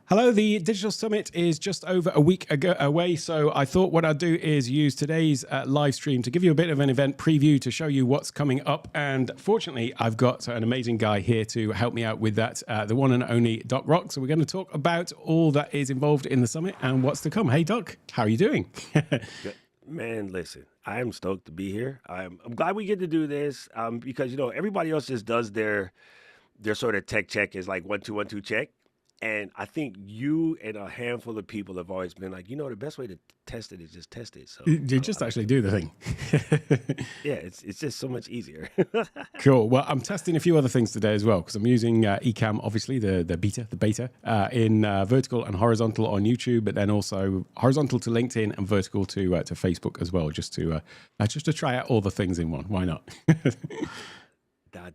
Hello, the Digital Summit is just over a week away, so I thought what I'd do is use today's live stream to give you a bit of an event preview to show you what's coming up. And fortunately, I've got an amazing guy here to help me out with that, the one and only Doc Rock. So we're going to talk about all that is involved in the summit and what's to come. Hey, Doc, how are you doing? Man, listen, I am stoked to be here. I'm glad we get to do this because, everybody else just does their sort of tech check is like 1 2 1 2 check. And I think you and a handful of people have always been like, the best way to test it is just test it. So You just actually do the thing. yeah, it's just so much easier. Cool. Well, I'm testing a few other things today as well because I'm using Ecamm, obviously the beta in vertical and horizontal on YouTube, but then also horizontal to LinkedIn and vertical to Facebook as well, just to try out all the things in one. Why not?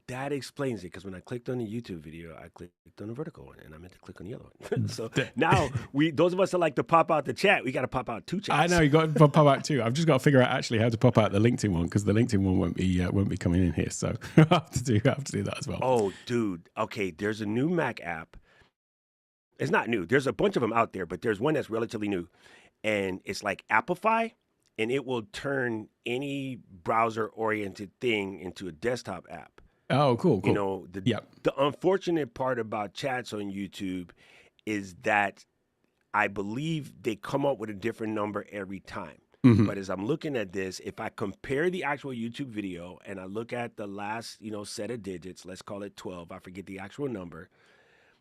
That explains it because when I clicked on the YouTube video, I clicked on the vertical one and I meant to click on the other one. So now those of us that like to pop out the chat, we got to pop out two chats. I know you got to pop out two. I've just got to figure out actually how to pop out the LinkedIn one because the LinkedIn one won't be coming in here. So I have to do that as well. Oh, dude. Okay, there's a new Mac app. It's not new. There's a bunch of them out there, but there's one that's relatively new, and it's like Appify, and it will turn any browser-oriented thing into a desktop app. Oh, cool. The unfortunate part about chats on YouTube is that I believe they come up with a different number every time. Mm-hmm. But as I'm looking at this, if I compare the actual YouTube video and I look at the last, set of digits, let's call it 12, I forget the actual number,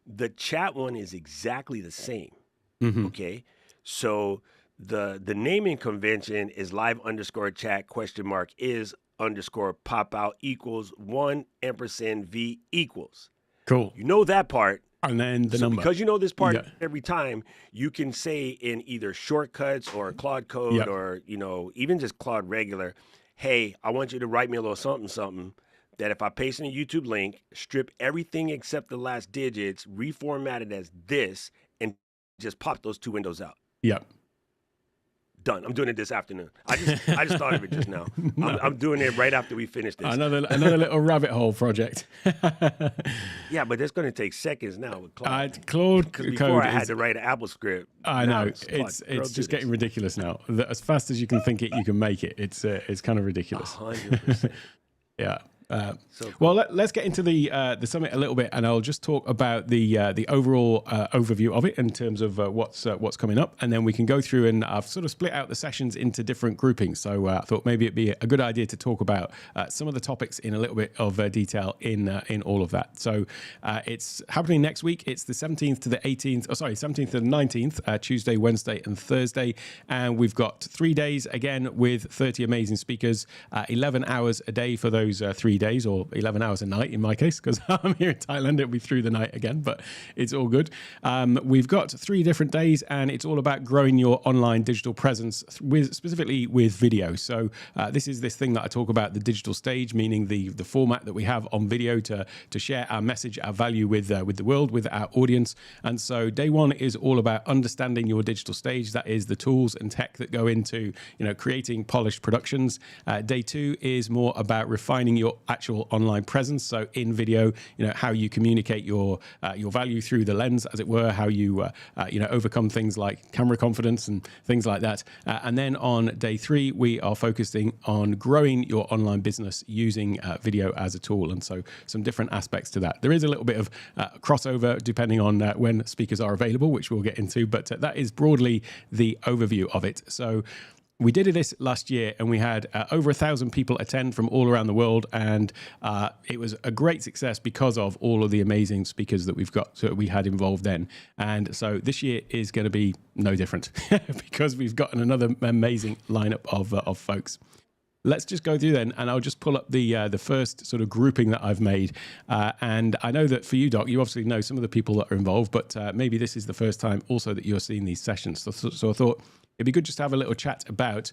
the chat one is exactly the same. Mm-hmm. Okay. So the naming convention is live_chat ? Is _pop out equals 1 ampersand V equals. Cool. You know that part. And then the number. Because you know this part every time, you can say in either shortcuts or Claude Code or, even just Claude regular, hey, I want you to write me a little something, something that if I paste in a YouTube link, strip everything except the last digits, reformat it as this, and just pop those two windows out. Yep. Done. I'm doing it this afternoon. I just thought of it just now. I'm doing it right after we finish this. Another little rabbit hole project. Yeah, but it's going to take seconds now with Claude. Claude Because Code before I had to write an Apple script. I know it's just getting ridiculous now. As fast as you can think it, you can make it. It's kind of ridiculous. 100%. Yeah. So cool. Well, let's get into the summit a little bit, and I'll just talk about the overall overview of it in terms of what's coming up, and then we can go through. And I've sort of split out the sessions into different groupings. So I thought maybe it'd be a good idea to talk about some of the topics in a little bit of detail in all of that. So it's happening next week. It's the 17th to the 18th. Oh, sorry, 17th to the 19th, Tuesday, Wednesday, and Thursday, and we've got 3 days again with 30 amazing speakers, 11 hours a day for those 3 days, or 11 hours a night in my case, because I'm here in Thailand. It'll be through the night again, but it's all good. We've got 3 different days, and it's all about growing your online digital presence, specifically with video. So this is this thing that I talk about, the digital stage, meaning the format that we have on video to share our message, our value with the world, with our audience. And so day 1 is all about understanding your digital stage. That is the tools and tech that go into creating polished productions. Day 2 is more about refining your actual online presence. So in video, how you communicate your value through the lens, as it were, how you overcome things like camera confidence and things like that. And then on day 3, we are focusing on growing your online business using video as a tool. And so some different aspects to that. There is a little bit of crossover depending on when speakers are available, which we'll get into, but that is broadly the overview of it. So we did this last year, and we had over 1,000 people attend from all around the world, and it was a great success because of all of the amazing speakers that we had involved then. And so this year is going to be no different because we've got another amazing lineup of folks. Let's just go through then, and I'll just pull up the first sort of grouping that I've made. And I know that for you, Doc, you obviously know some of the people that are involved, but maybe this is the first time also that you're seeing these sessions. So I thought it'd be good just to have a little chat about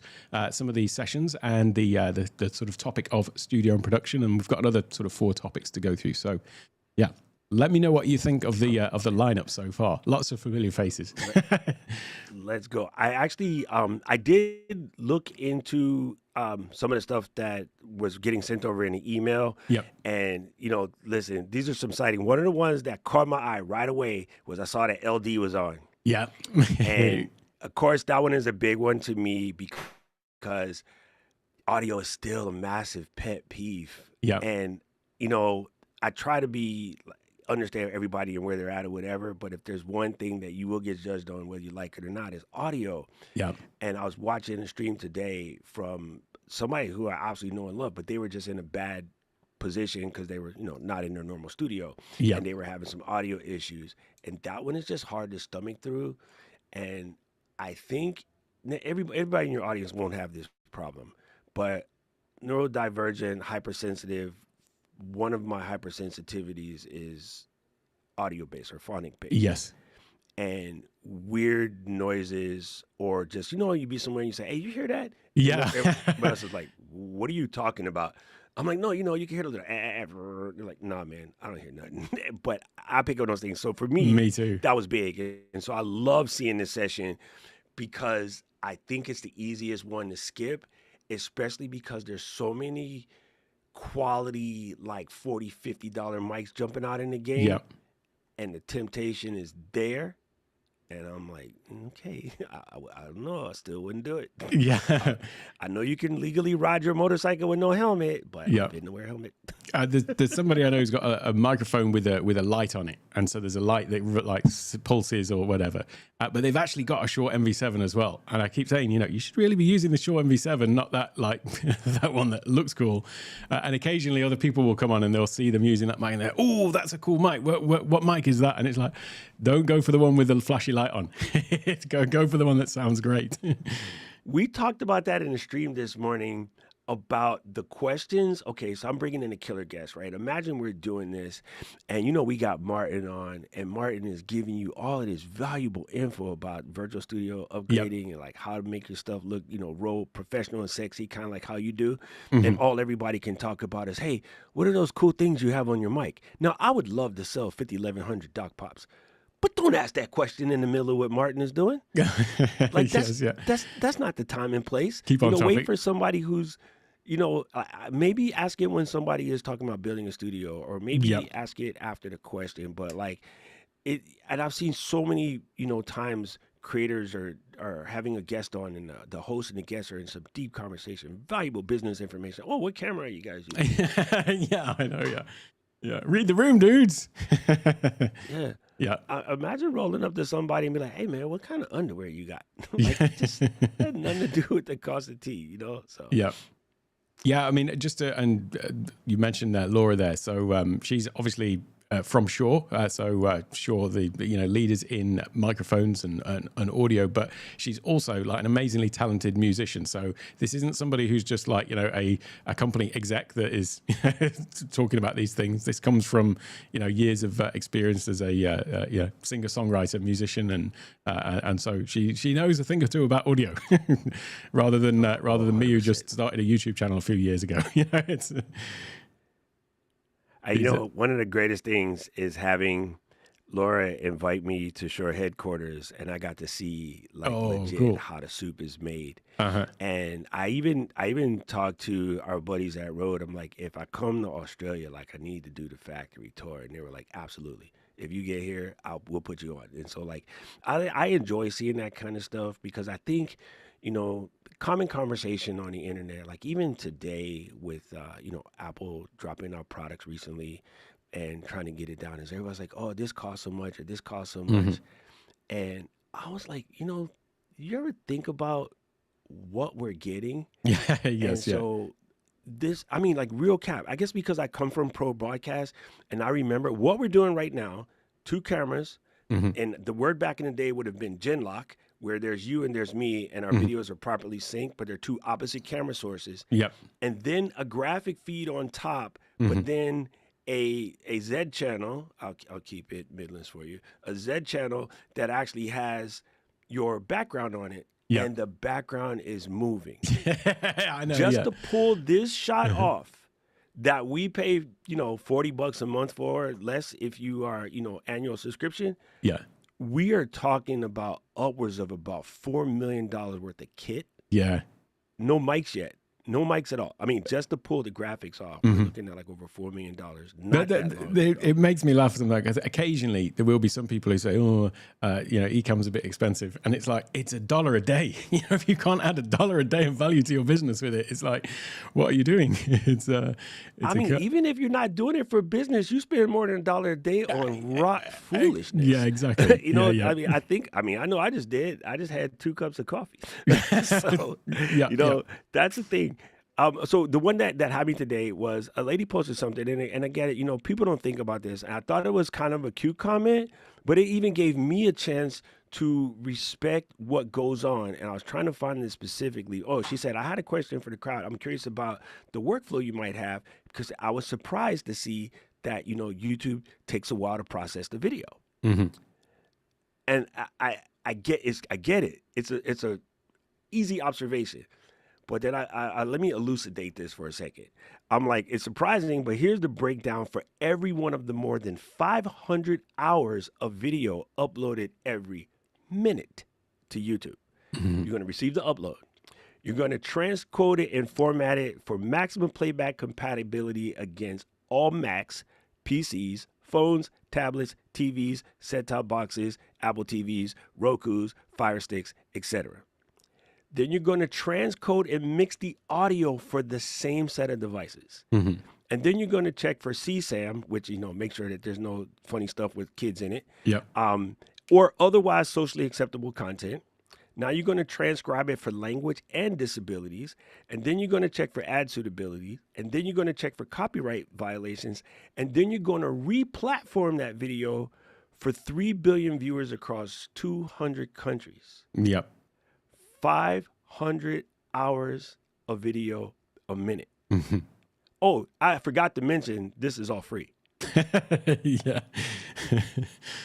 some of these sessions and the sort of topic of studio and production. And we've got another sort of 4 topics to go through. So, yeah, let me know what you think of the lineup so far. Lots of familiar faces. Let's go. I actually I did look into some of the stuff that was getting sent over in the email. Yep. And, listen, these are some sightings. One of the ones that caught my eye right away was I saw that LD was on. Yeah. And, of course, that one is a big one to me because audio is still a massive pet peeve. Yeah. And, I try to understand everybody and where they're at or whatever, but if there's one thing that you will get judged on whether you like it or not is audio. Yeah. And I was watching a stream today from somebody who I absolutely know and love, but they were just in a bad position because they were, not in their normal studio. Yeah. And they were having some audio issues. And that one is just hard to stomach through. And I think everybody in your audience won't have this problem, but neurodivergent, hypersensitive, one of my hypersensitivities is audio-based or phonic-based. Yes. And weird noises or just, you'd be somewhere and you say, hey, you hear that? Yeah. Everybody else is like, what are you talking about? I'm like, no, you can hear the little, you're like, nah, man, I don't hear nothing. But I pick up those things. So for me too. That was big. And so I love seeing this session because I think it's the easiest one to skip, especially because there's so many quality, like $40, $50 mics jumping out in the game. Yep. And the temptation is there. And I'm like, okay, I don't know. I still wouldn't do it. Yeah. I know you can legally ride your motorcycle with no helmet, but I didn't wear a helmet. There's somebody I know who's got a microphone with a light on it. And so there's a light that like pulses or whatever. But they've actually got a Shure MV7 as well. And I keep saying, you should really be using the Shure MV7, not that like that one that looks cool. And occasionally other people will come on and they'll see them using that mic and they're, oh, that's a cool mic. What mic is that? And it's like, don't go for the one with the flashy light on. go for the one that sounds great. We talked about that in the stream this morning about the questions. Okay, so I'm bringing in a killer guest, right? Imagine we're doing this and we got Martin on and Martin is giving you all of this valuable info about Virtual Studio upgrading and like how to make your stuff look, real professional and sexy, kind of like how you do. Mm-hmm. And all everybody can talk about is, hey, what are those cool things you have on your mic? Now, I would love to sell 50-1100 Doc Pops. But don't ask that question in the middle of what Martin is doing. Like that's not the time and place. Keep on topic. Wait for somebody who's, maybe ask it when somebody is talking about building a studio, or maybe ask it after the question. But like it, and I've seen so many, times creators are having a guest on, and the host and the guest are in some deep conversation, valuable business information. Oh, what camera are you guys using? Yeah, I know. Yeah. Read the room, dudes. Yeah. Yeah. Imagine rolling up to somebody and be like, hey, man, what kind of underwear you got? Like, just had nothing to do with the cost of tea, So. Yeah. Yeah, I mean, you mentioned Laura there. So she's obviously from Shure. Shure, the leaders in microphones and audio, but she's also like an amazingly talented musician. So this isn't somebody who's just like a company exec that is talking about these things. This comes from years of experience as a singer songwriter musician, and so she knows a thing or two about audio, rather than me who just started a YouTube channel a few years ago. It's. One of the greatest things is having Laura invite me to Shure headquarters, and I got to see legit how the soup is made. Uh-huh. And I even talked to our buddies at Rode. I'm like, if I come to Australia, like I need to do the factory tour, and they were like, absolutely. If you get here, we'll put you on. And so like, I enjoy seeing that kind of stuff because I think, common conversation on the internet, like even today with, Apple dropping out products recently and trying to get it down, is everybody's like, oh, this costs so much or this costs so much. And I was like, you ever think about what we're getting? Yes. And so this, I mean, like real cap, I guess because I come from pro broadcast and I remember what we're doing right now, 2 cameras, and the word back in the day would have been Genlock, where there's you and there's me, and our videos are properly synced, but they're 2 opposite camera sources. Yep. And then a graphic feed on top, but then a Z channel. I'll keep it Midlands for you. A Z channel that actually has your background on it, and the background is moving. I know. Just to pull this shot off. That we pay, $40 a month for, less if you are, annual subscription. Yeah. We are talking about upwards of about $4 million worth of kit. Yeah. No mics yet. No mics at all. I mean, just to pull the graphics off, we're looking at like over $4 million. Not that long ago. It makes me laugh sometimes because occasionally there will be some people who say, "Oh, eCam's a bit expensive," and it's like it's $1 a day. If you can't add $1 a day of value to your business with it, it's like, what are you doing? Even if you're not doing it for business, you spend more than $1 a day on rot foolishness. Yeah, exactly. I know I just did. I just had 2 cups of coffee. So, that's the thing. So the one that had me today was a lady posted something, and I get it. People don't think about this. And I thought it was kind of a cute comment, but it even gave me a chance to respect what goes on. And I was trying to find this specifically. Oh, she said, I had a question for the crowd. I'm curious about the workflow you might have, because I was surprised to see that, YouTube takes a while to process the video. Mm-hmm. And I get it. It's a easy observation. But then I let me elucidate this for a second. I'm like, it's surprising, but here's the breakdown for every one of the more than 500 hours of video uploaded every minute to YouTube. Mm-hmm. You're going to receive the upload. You're going to transcode it and format it for maximum playback compatibility against all Macs, PCs, phones, tablets, TVs, set-top boxes, Apple TVs, Rokus, Fire Sticks, etc. Then you're going to transcode and mix the audio for the same set of devices. Mm-hmm. And then you're going to check for CSAM, which, make sure that there's no funny stuff with kids in it. Yep. Or otherwise socially acceptable content. Now you're going to transcribe it for language and disabilities. And then you're going to check for ad suitability. And then you're going to check for copyright violations. And then you're going to re-platform that video for 3 billion viewers across 200 countries. Yep. 500 hours of video a minute. Mm-hmm. Oh, I forgot to mention, this is all free. Yeah.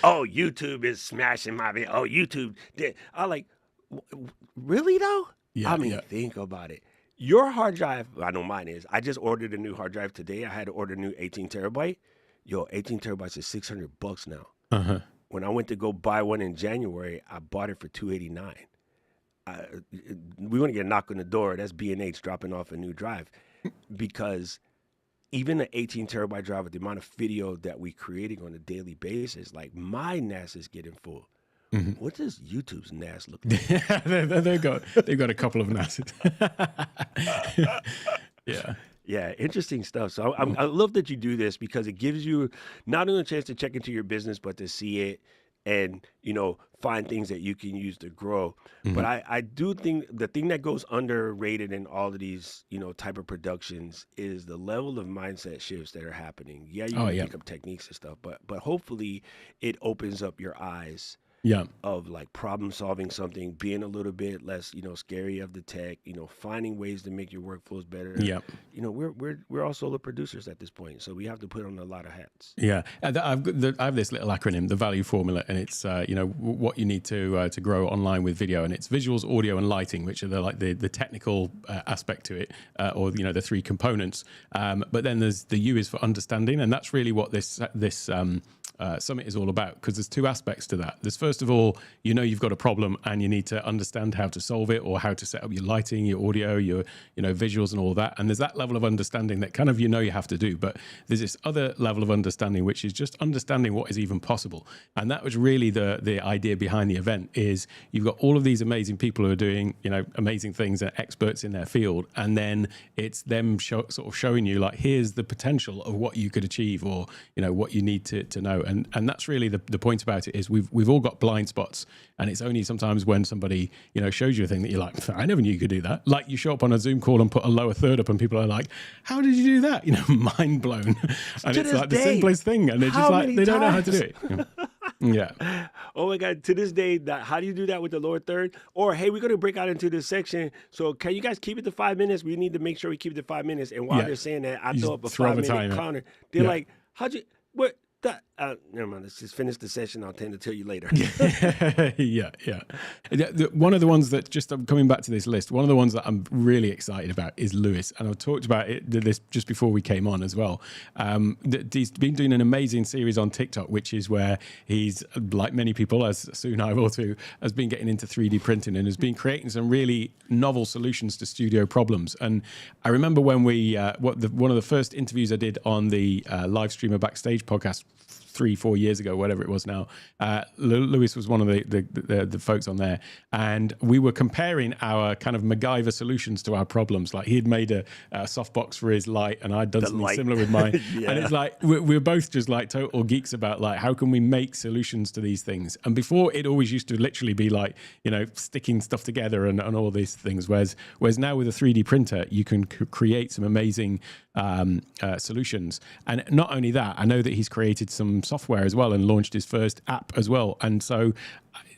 Oh, YouTube is smashing my video. Oh, YouTube did. I'm like, really though? Yeah, think about it. Your hard drive, I know mine is. I just ordered a new hard drive today. I had to order a new 18 terabyte. 18 terabytes is $600 now. Uh-huh. When I went to go buy one in January, I bought it for $289. We're going to get a knock on the door. That's B&H dropping off a new drive, because even an 18 terabyte drive with the amount of video that we're creating on a daily basis, like my NAS is getting full. Mm-hmm. What does YouTube's NAS look like? they've got a couple of NASs. Yeah. Yeah, interesting stuff. So I love that you do this, because it gives you not only a chance to check into your business, but to see it and, find things that you can use to grow. Mm-hmm. But I do think the thing that goes underrated in all of these, type of productions is the level of mindset shifts that are happening. Yeah, you can pick up techniques and stuff, but hopefully it opens up your eyes. Yeah. Of like problem solving something, being a little bit less, scary of the tech, finding ways to make your workflows better. Yeah. We're all solo producers at this point, so we have to put on a lot of hats. Yeah. I have this little acronym, the value formula, and it's what you need to grow online with video, and it's visuals, audio, and lighting, which are the technical aspect to it, or the 3 components. But then there's the U is for understanding, and that's really what this summit is all about, because there's 2 aspects to that. There's first of all, you've got a problem and you need to understand how to solve it, or how to set up your lighting, your audio, your visuals and all that. And there's that level of understanding that kind of you have to do. But there's this other level of understanding, which is just understanding what is even possible. And that was really the idea behind the event. Is you've got all of these amazing people who are doing amazing things and experts in their field, and then it's them sort of showing you, like, here's the potential of what you could achieve, or what you need to know. And that's really the point about it, is we've all got blind spots, and it's only sometimes when somebody shows you a thing that you're like, I never knew you could do that. Like, you show up on a Zoom call and put a lower third up, and people are like, how did you do that? Mind blown. And it's like the simplest thing, and they're just like, they don't know how to do it. Yeah. Oh my God. To this day, how do you do that with the lower third? Or, hey, we're going to break out into this section, so can you guys keep it to 5 minutes? We need to make sure we keep it to 5 minutes. And while they're saying that, I throw up a 5-minute counter. They're like, how'd you, what? never mind. Let's just finish the session. I'll tend to tell you later. Yeah. One of the ones that just I'm coming back to this list. One of the ones that I'm really excited about is Lewis, and I've talked about this just before we came on as well. He's been doing an amazing series on TikTok, which is where he's, like many people, as Sue and I will too, has been getting into 3D printing and has been creating some really novel solutions to studio problems. And I remember when one of the first interviews I did on the live streamer backstage podcast 3-4 years ago, whatever it was now, Lewis was one of the folks on there, and we were comparing our kind of MacGyver solutions to our problems. Like, he had made a softbox for his light, and I'd done something similar with mine. Yeah. And it's like we're both just like total geeks about like how can we make solutions to these things. And before, it always used to literally be like, you know, sticking stuff together and all these things. Whereas now with a 3D printer, you can create some amazing solutions. And not only that, I know that he's created some software as well and launched his first app as well. And so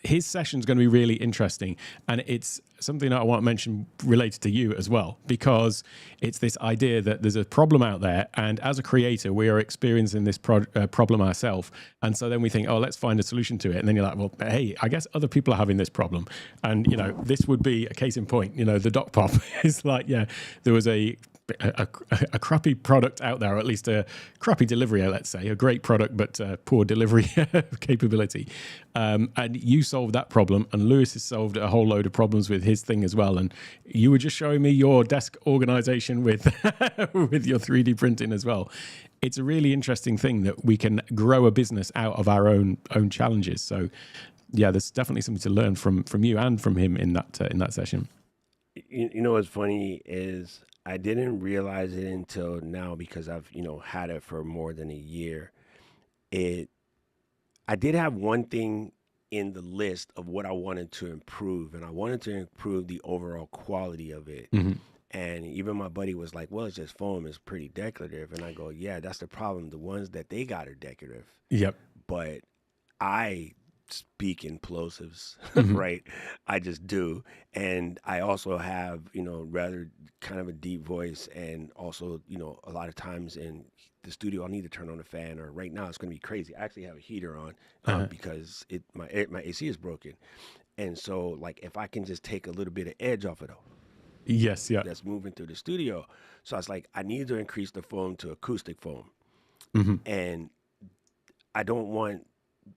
his session is going to be really interesting. And it's something that I want to mention related to you as well, because it's this idea that there's a problem out there. And as a creator, we are experiencing this problem ourselves. And so then we think, oh, let's find a solution to it. And then you're like, well, hey, I guess other people are having this problem. And, you know, this would be a case in point. You know, the Doc Pop is like, yeah, there was a crappy product out there, or at least a crappy delivery, let's say, a great product but poor delivery capability, and you solved that problem, and Lewis has solved a whole load of problems with his thing as well. And you were just showing me your desk organization with with your 3D printing as well. It's a really interesting thing that we can grow a business out of our own challenges. So yeah, there's definitely something to learn from you and from him in that session. You know what's funny is I didn't realize it until now, because I've, had it for more than a year. I did have one thing in the list of what I wanted to improve, and I wanted to improve the overall quality of it. Mm-hmm. And even my buddy was like, well, it's just foam, it's pretty decorative. And I go, yeah, that's the problem. The ones that they got are decorative. Yep. But I speak in plosives, Mm-hmm. right? I just do. And I also have, rather kind of a deep voice. And also, a lot of times in the studio, I'll need to turn on a fan, or right now it's going to be crazy. I actually have a heater on because my AC is broken. And so, like, if I can just take a little bit of edge off of it, Yes, yeah. that's moving through the studio. So I was like, I need to increase the foam to acoustic foam. Mm-hmm. And I don't want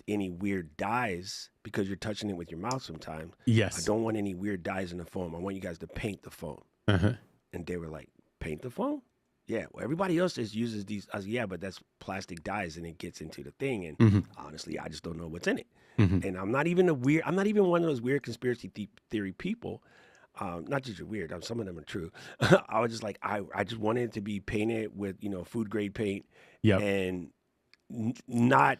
any weird dyes, because you're touching it with your mouth sometimes. Yes. I don't want any weird dyes in the foam. I want you guys to paint the foam. Uh-huh. And they were like, paint the foam? Yeah. Well, everybody else just uses these. I was, yeah, but that's plastic dyes, and it gets into the thing. And Mm-hmm. honestly, I just don't know what's in it. Mm-hmm. And I'm not even one of those weird conspiracy theory people. Not just you're weird. Some of them are true. I was just like, I just wanted it to be painted with, food grade paint. Yep. And not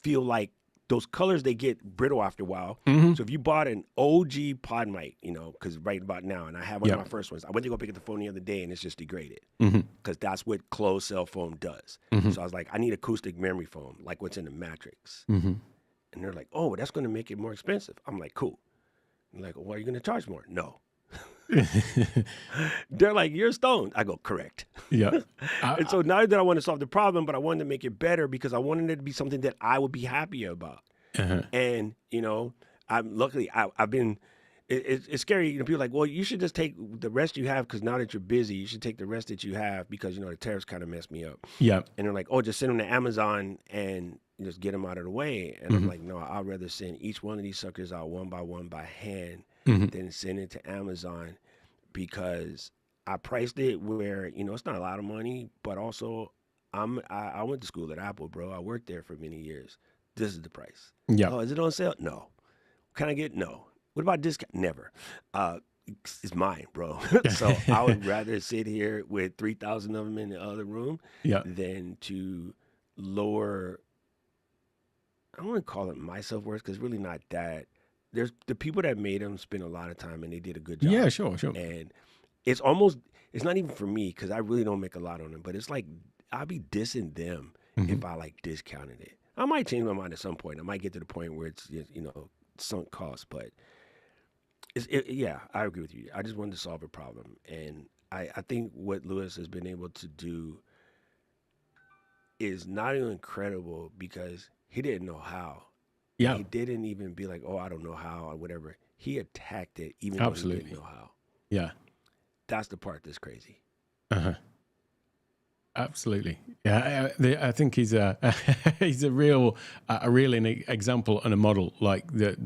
feel like those colors, they get brittle after a while. Mm-hmm. So if you bought an OG pod mic, because right about now, and I have one Yep. of my first ones, I went to go pick up the phone the other day, and it's just degraded, Mm-hmm. because that's what closed cell foam does. Mm-hmm. So I was like, I need acoustic memory foam, like what's in the Matrix. Mm-hmm. And they're like, oh, that's going to make it more expensive. I'm like, cool. I'm like, well, are you going to charge more? No. They're like, you're stoned. I go, correct. Yeah. And so now that I want to solve the problem, but I wanted to make it better, because I wanted it to be something that I would be happy about. Uh-huh. And, I've been, it's scary. People are like, well, you should just take the rest you have, because now that you're busy, you should take the rest that you have, because, the tariffs kind of messed me up. Yeah. And they're like, oh, just send them to Amazon and just get them out of the way. And Mm-hmm. I'm like, no, I'd rather send each one of these suckers out one by one by hand Mm-hmm. than send it to Amazon, because I priced it where, it's not a lot of money, but also I went to school at Apple, bro. I worked there for many years. This is the price. Yeah. Oh, is it on sale? No. Can I get? No. What about discount? Never. It's mine, bro. So I would rather sit here with 3,000 of them in the other room Yeah. than to lower, I don't want to call it my self-worth, because really not that. There's the people that made them spent a lot of time, and they did a good job. Yeah, sure. And it's not even for me, because I really don't make a lot on them, but it's like I'd be dissing them Mm-hmm. if I like discounted it. I might change my mind at some point. I might get to the point where it's, sunk cost, but yeah, I agree with you. I just wanted to solve a problem. And I think what Lewis has been able to do is not only incredible because he didn't know how. Yeah, He didn't even be like, oh, I don't know how or whatever. He attacked it even though he didn't absolutely. know how. Yeah. That's the part that's crazy. Uh-huh. Absolutely, yeah. I think he's a he's a real example and a model. Like the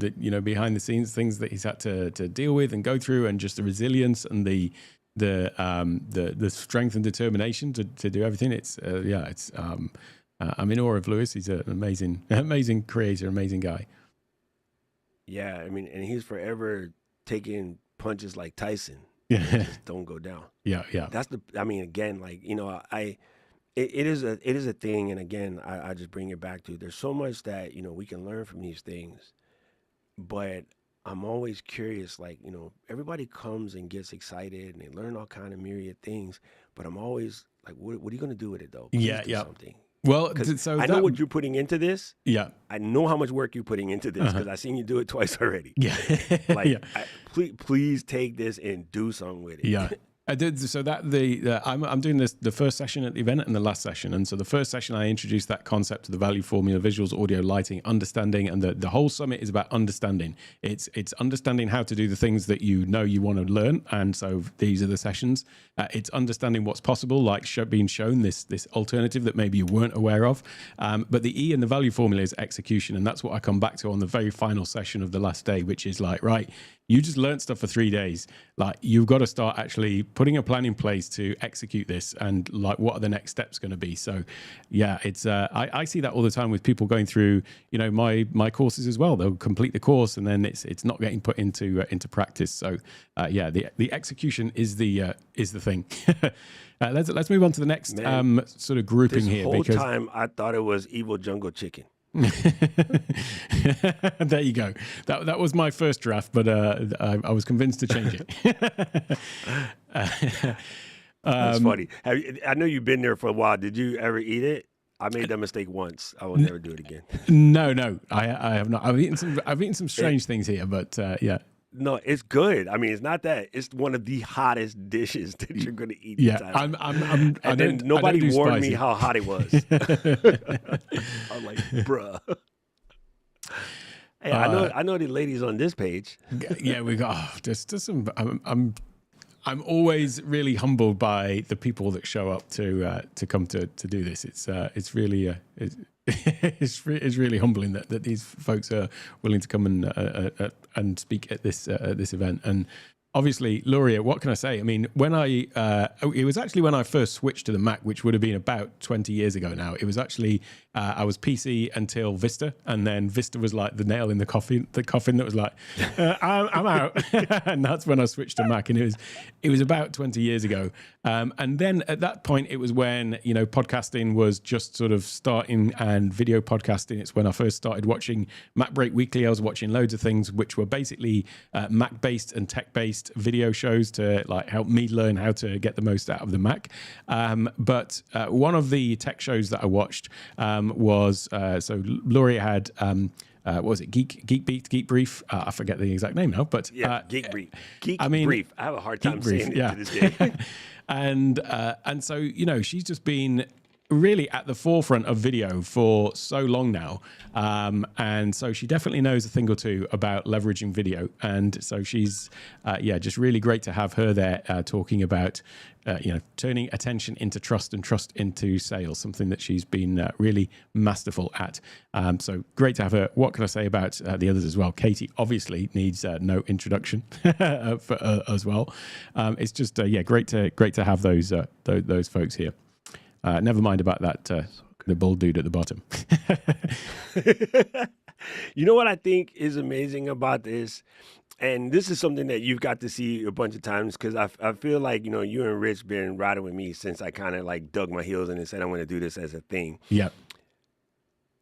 behind the scenes things that he's had to deal with and go through, and just the resilience and the strength and determination to do everything. It's I'm in awe of Lewis. He's an amazing creator, amazing guy. Yeah, I mean, and he's forever taking punches like Tyson that Yeah, just don't go down. yeah. That's the. I mean, again, like it is a thing, and again, I just bring it back to there's so much that we can learn from these things, but I'm always curious. Like everybody comes and gets excited, and they learn all kind of myriad things, but I'm always like, what are you gonna do with it though? Please Yeah, do yeah. something. Well, Because so I know what you're putting into this. yeah, I know how much work you're putting into this uh-huh. because I've seen you do it twice already. Yeah, Like, yeah. please take this and do something with it. Yeah. I did so that I'm doing the first session at the event and the last session, and so the first session I introduced that concept of the value formula, visuals, audio, lighting, understanding, and the whole summit is about understanding. It's understanding how to do the things that you want to learn, and so these are the sessions. It's understanding what's possible, like being shown this alternative that maybe you weren't aware of. But the E in the value formula is execution, and that's what I come back to on the very final session of the last day, which is like, right, you just learned stuff for 3 days. Like, you've got to start actually putting a plan in place to execute this, and like, what are the next steps going to be? So, yeah, it's I see that all the time with people going through, my courses as well. They'll complete the course and then it's not getting put into practice. So, yeah, the execution is the thing. Let's move on to the next sort of grouping This here. whole Because time I thought it was Evil Jungle Chicken. there you go. That was my first draft, but I was convinced to change it. That's funny. I know you've been there for a while. Did you ever eat it? I made that mistake once. I will never do it again. No, I have not. I've eaten some strange things here, but yeah. No, it's good. I mean, it's not that. It's one of the hottest dishes that you're going to eat. Yeah, Nobody warned me how hot it was. I'm like, bruh. Hey, I know the ladies on this page. Yeah, we got just some. I'm always really humbled by the people that show up to come to do this. It's really it's really humbling that these folks are willing to come and speak at this event. And obviously, Luria, what can I say? I mean, it was actually when I first switched to the Mac, which would have been about 20 years ago now. It was actually, I was PC until Vista, and then Vista was like the nail in the coffin that was like, I'm out. And that's when I switched to Mac, and it was about 20 years ago. And then at that point, it was when, podcasting was just sort of starting, and video podcasting. It's when I first started watching Mac Break Weekly. I was watching loads of things which were basically Mac-based and tech-based video shows to like help me learn how to get the most out of the Mac. But one of the tech shows that I watched was so Laurie had what was it, Geek Beat, Geek Brief? I forget the exact name now, but yeah, Geek Brief. Brief. I have a hard time saying it to this day. and so she's just been really at the forefront of video for so long now, and so she definitely knows a thing or two about leveraging video, and so she's just really great to have her there talking about turning attention into trust and trust into sales, something that she's been really masterful at. So great to have her. What can I say about the others as well? Katie obviously needs no introduction for as well. It's just great to have those folks here. Never mind about that, the bald dude at the bottom. You know what I think is amazing about this? And this is something that you've got to see a bunch of times, because I feel like, you and Rich been riding with me since I kind of like dug my heels in and said I want to do this as a thing. Yeah.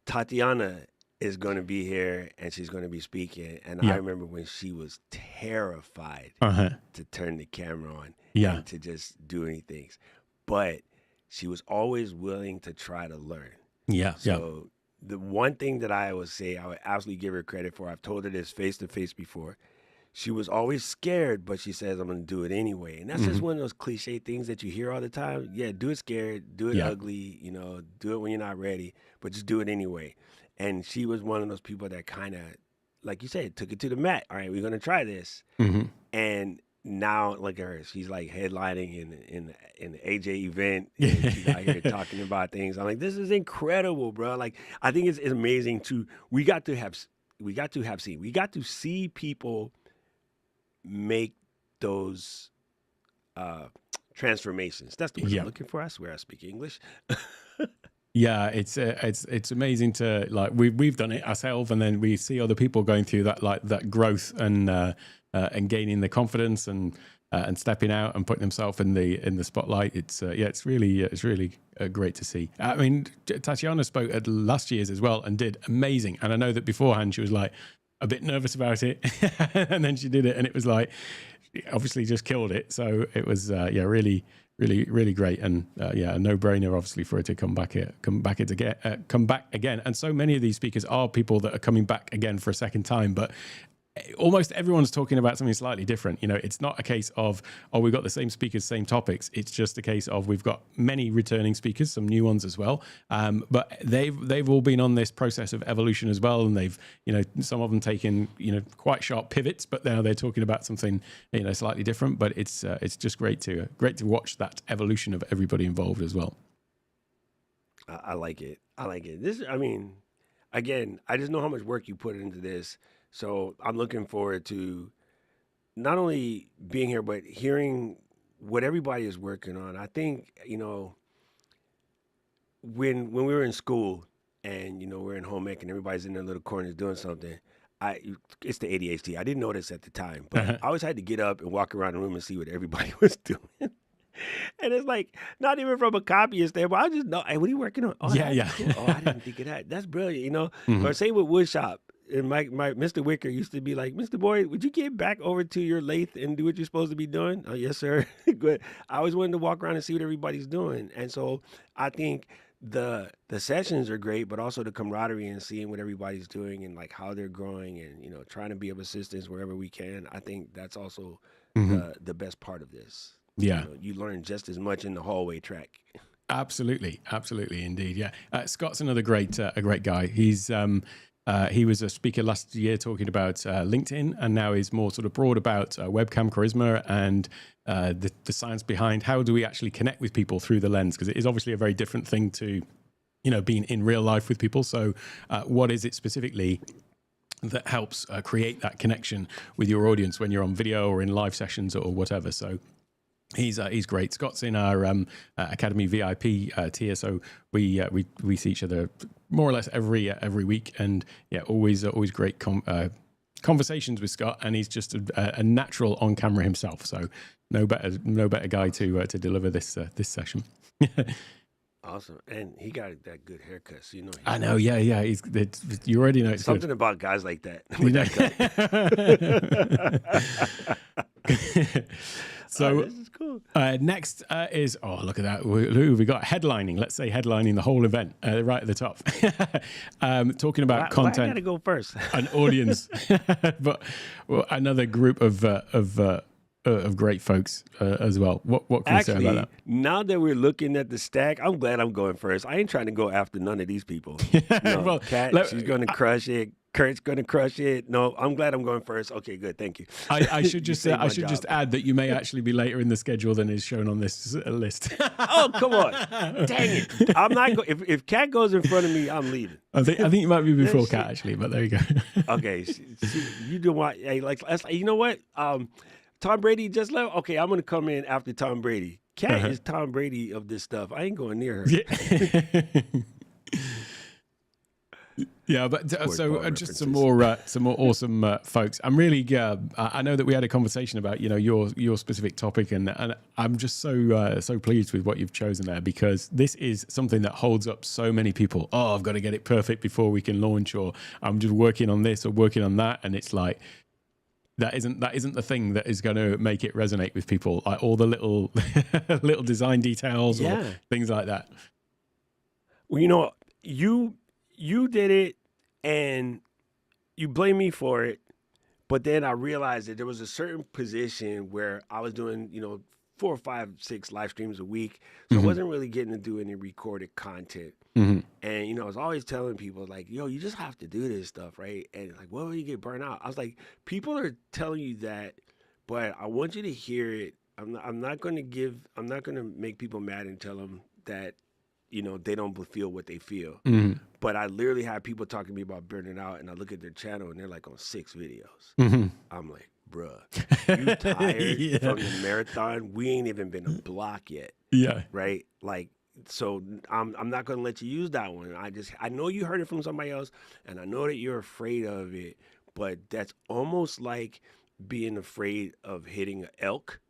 Tatiana is going to be here and she's going to be speaking. And I remember when she was terrified to turn the camera on and to just do anything. But she was always willing to try to learn. Yeah. So the one thing that I would say, I would absolutely give her credit for, I've told her this face to face before. she was always scared, but she says, I'm going to do it anyway. And that's just one of those cliche things that you hear all the time. Yeah, do it scared, do it Yeah. ugly, you know, do it when you're not ready, but just do it anyway. And she was one of those people that kind of, like you said, took it to the mat. All right, we're going to try this. And now look at her. She's like headlining in the AJ event. And she's out here talking about things. I'm like, this is incredible, bro. Like, I think it's amazing we got to see people make those transformations. That's the word I'm looking for. I swear I speak English. Yeah, it's amazing to, like, we've done it ourselves, and then we see other people going through that, like, that growth and gaining the confidence and stepping out and putting themselves in the spotlight. It's really great to see. I mean, Tatiana spoke at last year's as well and did amazing. And I know that beforehand she was like a bit nervous about it, and then she did it, and it was like, obviously just killed it. So it was really great, and a no-brainer obviously for her to come back again. And so many of these speakers are people that are coming back again for a second time, but almost everyone's talking about something slightly different. You know, it's not a case of, oh, we've got the same speakers, same topics. It's just a case of we've got many returning speakers, some new ones as well. But they've all been on this process of evolution as well, and they've, you know, some of them taken, you know, quite sharp pivots, but now they're talking about something, you know, slightly different. But it's just great to watch that evolution of everybody involved as well. I like it. This, I mean, again, I just know how much work you put into this. So I'm looking forward to not only being here, but hearing what everybody is working on. I think, you know, when we were in school and, you know, we're in home ec and everybody's in their little corners doing something, it's the ADHD. I didn't notice at the time, but I always had to get up and walk around the room and see what everybody was doing. And it's like, not even from a copyist there, but I just know, hey, what are you working on? Oh, Yeah. Cool. Oh, I didn't think of that. That's brilliant, you know? Or same with woodshop. And my Mr. Wicker used to be like, Mr. Boyd, would you get back over to your lathe and do what you're supposed to be doing? Oh, yes, sir. Good. I always wanted to walk around and see what everybody's doing. And so I think the sessions are great, but also the camaraderie and seeing what everybody's doing and like how they're growing and, you know, trying to be of assistance wherever we can. I think that's also the best part of this. Yeah. You know, you learn just as much in the hallway track. Absolutely, indeed. Yeah, Scott's another great guy. He's he was a speaker last year talking about LinkedIn, and now he's more sort of broad about webcam charisma and the science behind how do we actually connect with people through the lens, because it is obviously a very different thing to, you know, being in real life with people. So what is it specifically that helps create that connection with your audience when you're on video or in live sessions or whatever? So he's great. Scott's in our Academy VIP tier, so we see each other more or less every week, and always great conversations with Scott, and he's just a natural on camera himself. So no better guy to deliver this session. Awesome, and he got that good haircut. So you know. I know, yeah. You already know it's something good. About guys like that. So this is cool. Next is, look at that. Who we got headlining? Let's say headlining the whole event, right at the top. Talking about content. I gotta go first. An audience, but another group of great folks as well. What can you say about that? Now that we're looking at the stack, I'm glad I'm going first. I ain't trying to go after none of these people. No, well, Kat, she's going to crush it. Kurt's going to crush it. No, I'm glad I'm going first. Okay, good. Thank you. I should just just add that you may actually be later in the schedule than is shown on this list. Oh, come on. Dang it. I'm not going. If Kat goes in front of me, I'm leaving. I think you might be before Kat, actually, but there you go. Okay. You do what? Hey, you know what? Tom Brady just left. Okay, I'm going to come in after Tom Brady. Kat is Tom Brady of this stuff. I ain't going near her. Yeah. Yeah, but so just some more awesome folks. I'm really I know that we had a conversation about, you know, your specific topic, and I'm just so pleased with what you've chosen there, because this is something that holds up so many people. Oh, I've got to get it perfect before we can launch, or I'm just working on this or working on that, and it's like that isn't the thing that is going to make it resonate with people, like all the little little design details or things like that. Well, you know, you did it and you blame me for it, But then I realized that there was a certain position where I was doing, 4 or 5, 6 live streams a week. So I wasn't really getting to do any recorded content. And, I was always telling people like, yo, you just have to do this stuff, right? And like, well, you get burnt out. I was like, people are telling you that, but I want you to hear it. I'm not going to make people mad and tell them that, they don't feel what they feel. But I literally have people talking to me about burning out, and I look at their channel and they're like on 6 videos. I'm like, bruh, you tired from the marathon? We ain't even been a block yet. Yeah. Right? Like, so I'm not gonna let you use that one. I know you heard it from somebody else, and I know that you're afraid of it, but that's almost like being afraid of hitting an elk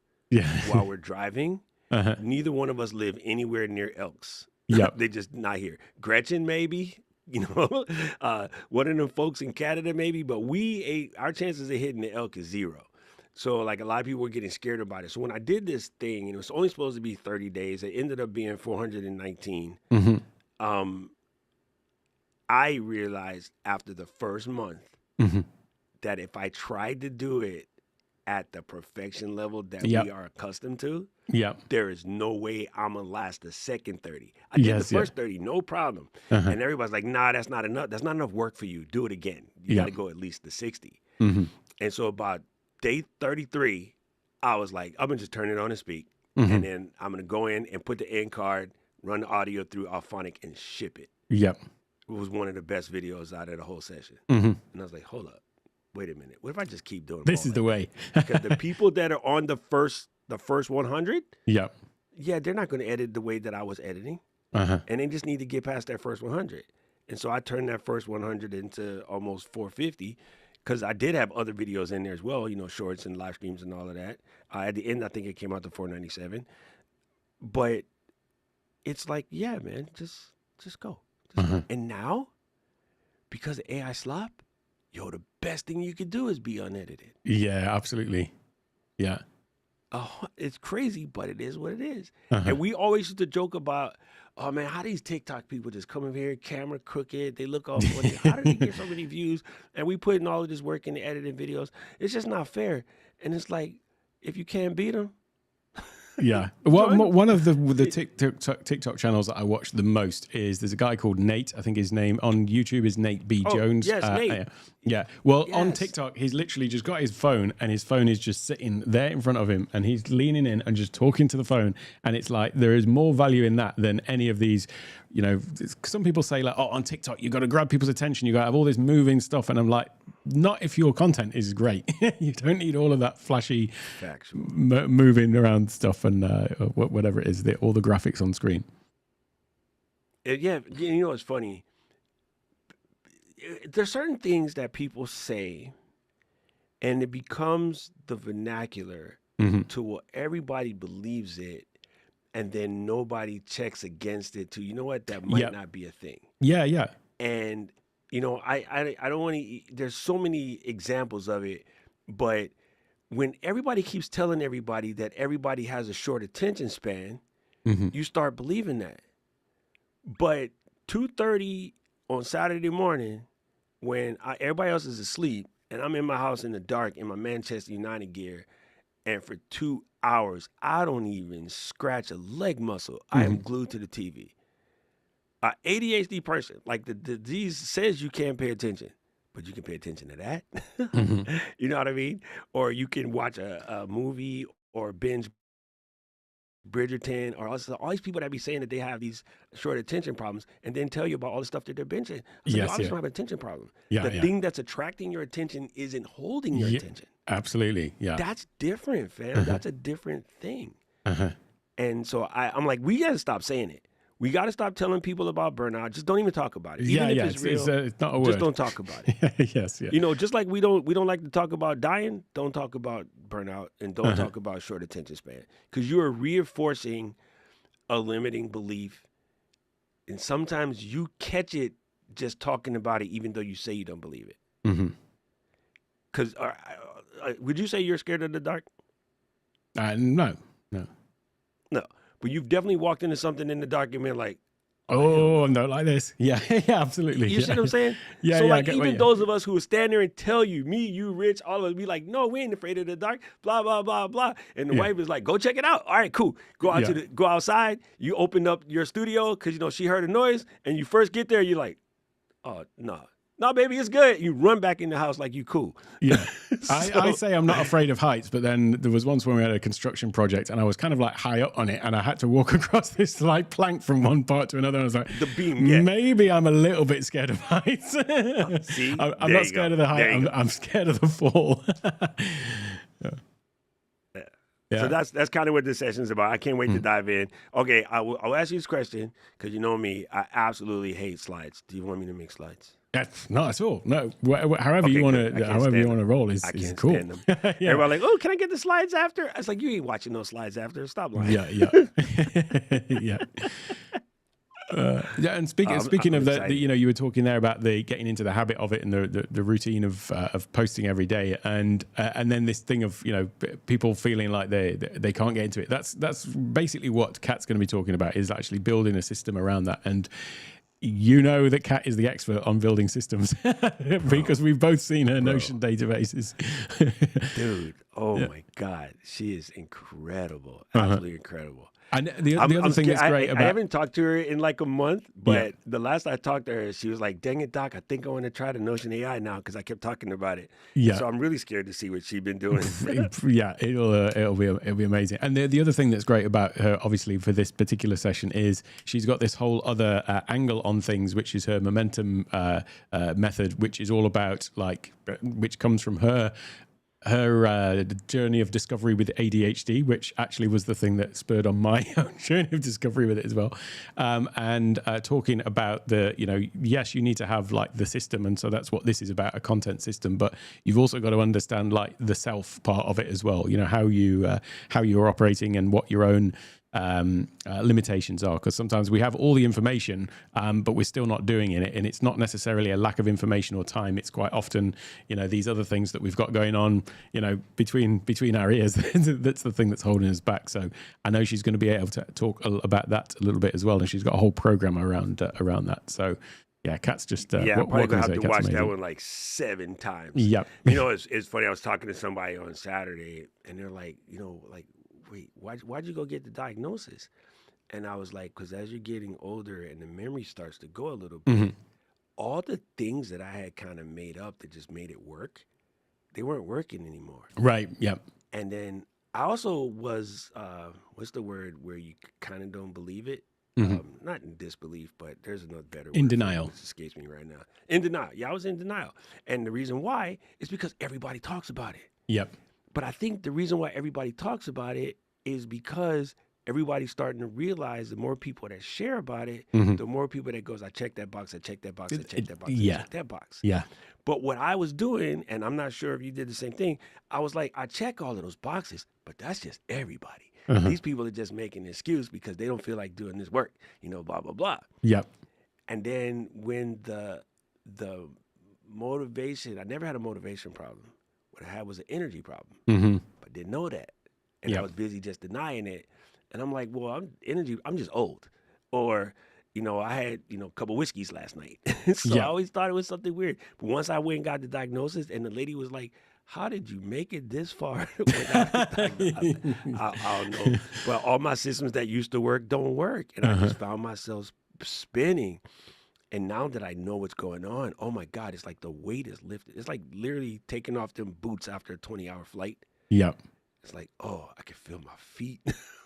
while we're driving. Neither one of us live anywhere near elks. Yep. They're just not here. Gretchen, maybe, one of them folks in Canada, maybe, but our chances of hitting the elk is 0. So like a lot of people were getting scared about it. So when I did this thing, and it was only supposed to be 30 days, it ended up being 419. I realized after the first month that if I tried to do it at the perfection level that we are accustomed to, there is no way I'm gonna last the second 30. I did the first 30, no problem. And everybody's like, nah, that's not enough. That's not enough work for you. Do it again. You gotta go at least to 60. And so about day 33, I was like, I'm gonna just turn it on and speak. And then I'm gonna go in and put the end card, run the audio through Alphonic and ship it. It was one of the best videos out of the whole session. And I was like, hold up. Wait a minute. What if I just keep doing this? Is the way. Because the people that are on the first 100, they're not going to edit the way that I was editing, and they just need to get past that first 100. And so I turned that first 100 into almost 450, because I did have other videos in there as well, shorts and live streams and all of that. At the end, I think it came out to 497. But it's like, yeah, man, just go. And now, because of AI slop, yo, the best thing you could do is be unedited. Yeah, absolutely. Yeah. Oh, it's crazy, but it is what it is. And we always used to joke about, oh man, how these TikTok people just come in here, camera crooked, they look all funny. How do they get so many views? And we put in all of this work in the editing videos. It's just not fair. And it's like, if you can't beat them. Yeah. One of the TikTok channels that I watch the most is, there's a guy called Nate. I think his name on YouTube is Nate B. Jones. Yes, Nate. Yeah. Well, on TikTok, he's literally just got his phone, and his phone is just sitting there in front of him, and he's leaning in and just talking to the phone. And it's like, there is more value in that than any of these, some people say like, oh, on TikTok, you got to grab people's attention. You got to have all this moving stuff. And I'm like, not if your content is great. You don't need all of that flashy moving around stuff and whatever it is, all the graphics on screen. Yeah, it's funny. There's certain things that people say, and it becomes the vernacular to where everybody believes it, and then nobody checks against it to, that might not be a thing. Yeah. And, I don't want to, there's so many examples of it, but when everybody keeps telling everybody that everybody has a short attention span, you start believing that. But 2:30 on Saturday morning, when everybody else is asleep, and I'm in my house in the dark in my Manchester United gear, and for 2 hours, I don't even scratch a leg muscle. I am glued to the TV. ADHD person, like the disease says you can't pay attention, but you can pay attention to that. You know what I mean? Or you can watch a movie or binge Bridgerton, or also all these people that be saying that they have these short attention problems, and then tell you about all the stuff that they're binging. I said, obviously don't have an attention problem. The thing that's attracting your attention isn't holding your attention. Absolutely. Yeah. That's different, fam. That's a different thing. And so I'm like, we got to stop saying it. We got to stop telling people about burnout. Just don't even talk about it. Even if it's real, it's not a word. Just don't talk about it. Yes. Just like we don't like to talk about dying, don't talk about burnout, and don't talk about short attention span, because you are reinforcing a limiting belief, and sometimes you catch it just talking about it, even though you say you don't believe it. Because would you say you're scared of the dark? No. But you've definitely walked into something in the dark and been like, Oh, I'm not like this. Yeah, yeah, absolutely. You see what I'm saying? Yeah, so yeah. like even those of us who will stand there and tell you, me, you, Rich, all of us be like, no, we ain't afraid of the dark, blah, blah, blah, blah. And the wife is like, go check it out. All right, cool. Go out go outside. You open up your studio because you know she heard a noise, and you first get there, you're like, oh no. No, baby, it's good. You run back in the house like you cool. Yeah. I say I'm not afraid of heights, but then there was once when we had a construction project and I was kind of like high up on it and I had to walk across this like plank from one part to another. And I was like, the beam, maybe I'm a little bit scared of heights. See? I'm not scared of the height. I'm scared of the fall. Yeah. So that's kind of what this session is about. I can't wait to dive in. Okay, I'll ask you this question because you know me. I absolutely hate slides. Do you want me to make slides? Not at all. No, however you want to roll is cool. Stand them. Yeah. Everybody like, oh, can I get the slides after? I was like, you ain't watching those slides after. Stop lying. Yeah. Yeah. Yeah, and speaking of that, you know, you were talking there about the getting into the habit of it and the routine of posting every day, and then this thing of, you know, people feeling like they can't get into it. That's basically what Kat's going to be talking about, is actually building a system around that. And you know that Kat is the expert on building systems because we've both seen her Notion databases. Dude, my God, she is incredible, absolutely incredible. And the other thing that's great about... I haven't talked to her in like a month, but the last I talked to her, she was like, dang it, Doc, I think I want to try the Notion AI now because I kept talking about it. Yeah. So I'm really scared to see what she's been doing. Yeah, it'll be amazing. And the other thing that's great about her, obviously, for this particular session is she's got this whole other angle on things, which is her momentum method, which is all about, like, which comes from her journey of discovery with ADHD, which actually was the thing that spurred on my own journey of discovery with it as well. And talking about yes, you need to have like the system. And so that's what this is about, a content system, but you've also got to understand like the self part of it as well. You know, how you're operating and what your own limitations are, because sometimes we have all the information, but we're still not doing it, and it's not necessarily a lack of information or time. It's quite often, you know, these other things that we've got going on, you know, between our ears. That's the thing that's holding us back. So I know she's going to be able to talk about that a little bit as well, and she's got a whole program around that. So yeah, Kat's just I'm probably gonna have to watch that one like 7 times. Yep. You know, it's funny. I was talking to somebody on Saturday, and they're like, you know, like, wait, why'd you go get the diagnosis? And I was like, because as you're getting older and the memory starts to go a little bit, all the things that I had kind of made up that just made it work, they weren't working anymore. Right, yep. And then I also was, what's the word where you kind of don't believe it? Not in disbelief, but there's another better word. In denial. It escapes me right now. In denial. Yeah, I was in denial. And the reason why is because everybody talks about it. Yep. But I think the reason why everybody talks about it is because everybody's starting to realize the more people that share about it, the more people that goes, I check that box, I check that box, I check that box, I check that box. Yeah. But what I was doing, and I'm not sure if you did the same thing, I was like, I check all of those boxes, but that's just everybody. These people are just making an excuse because they don't feel like doing this work, you know, blah, blah, blah. Yep. And then when the motivation, I never had a motivation problem. What I had was an energy problem, but didn't know that. And I was busy just denying it. And I'm like, well, I'm just old. Or, you know, I had, you know, a couple whiskeys last night. So I always thought it was something weird. But once I went and got the diagnosis, and the lady was like, how did you make it this far without the diagnosis? I don't know. But all my systems that used to work don't work. And I just found myself spinning. And now that I know what's going on, oh my God, it's like the weight is lifted. It's like literally taking off them boots after a 20-hour flight. Yep. It's like, oh, I can feel my feet.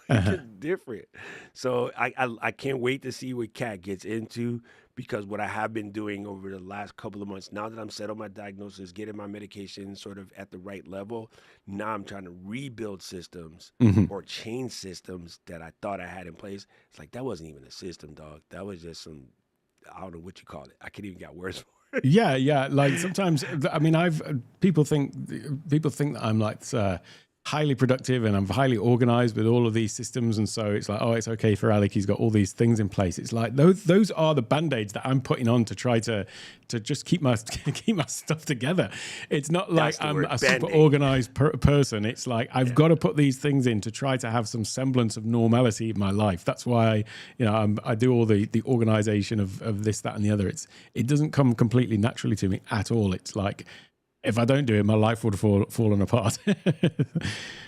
It's different. So I can't wait to see what Kat gets into, because what I have been doing over the last couple of months, now that I'm set on my diagnosis, getting my medication sort of at the right level, now I'm trying to rebuild systems or change systems that I thought I had in place. It's like, that wasn't even a system, dog. That was just some, I don't know what you call it. I can't even got words for it. Yeah. Like sometimes, I mean, people think that I'm like highly productive and I'm highly organized with all of these systems. And so it's like, oh, it's okay for Alec. He's got all these things in place. It's like those are the band-aids that I'm putting on to try to just keep my keep my stuff together. It's not like I'm a super organized person. It's like I've got to put these things in to try to have some semblance of normality in my life. That's why I do all the organization of this, that, and the other. It doesn't come completely naturally to me at all. It's like, if I don't do it, my life would have fallen apart.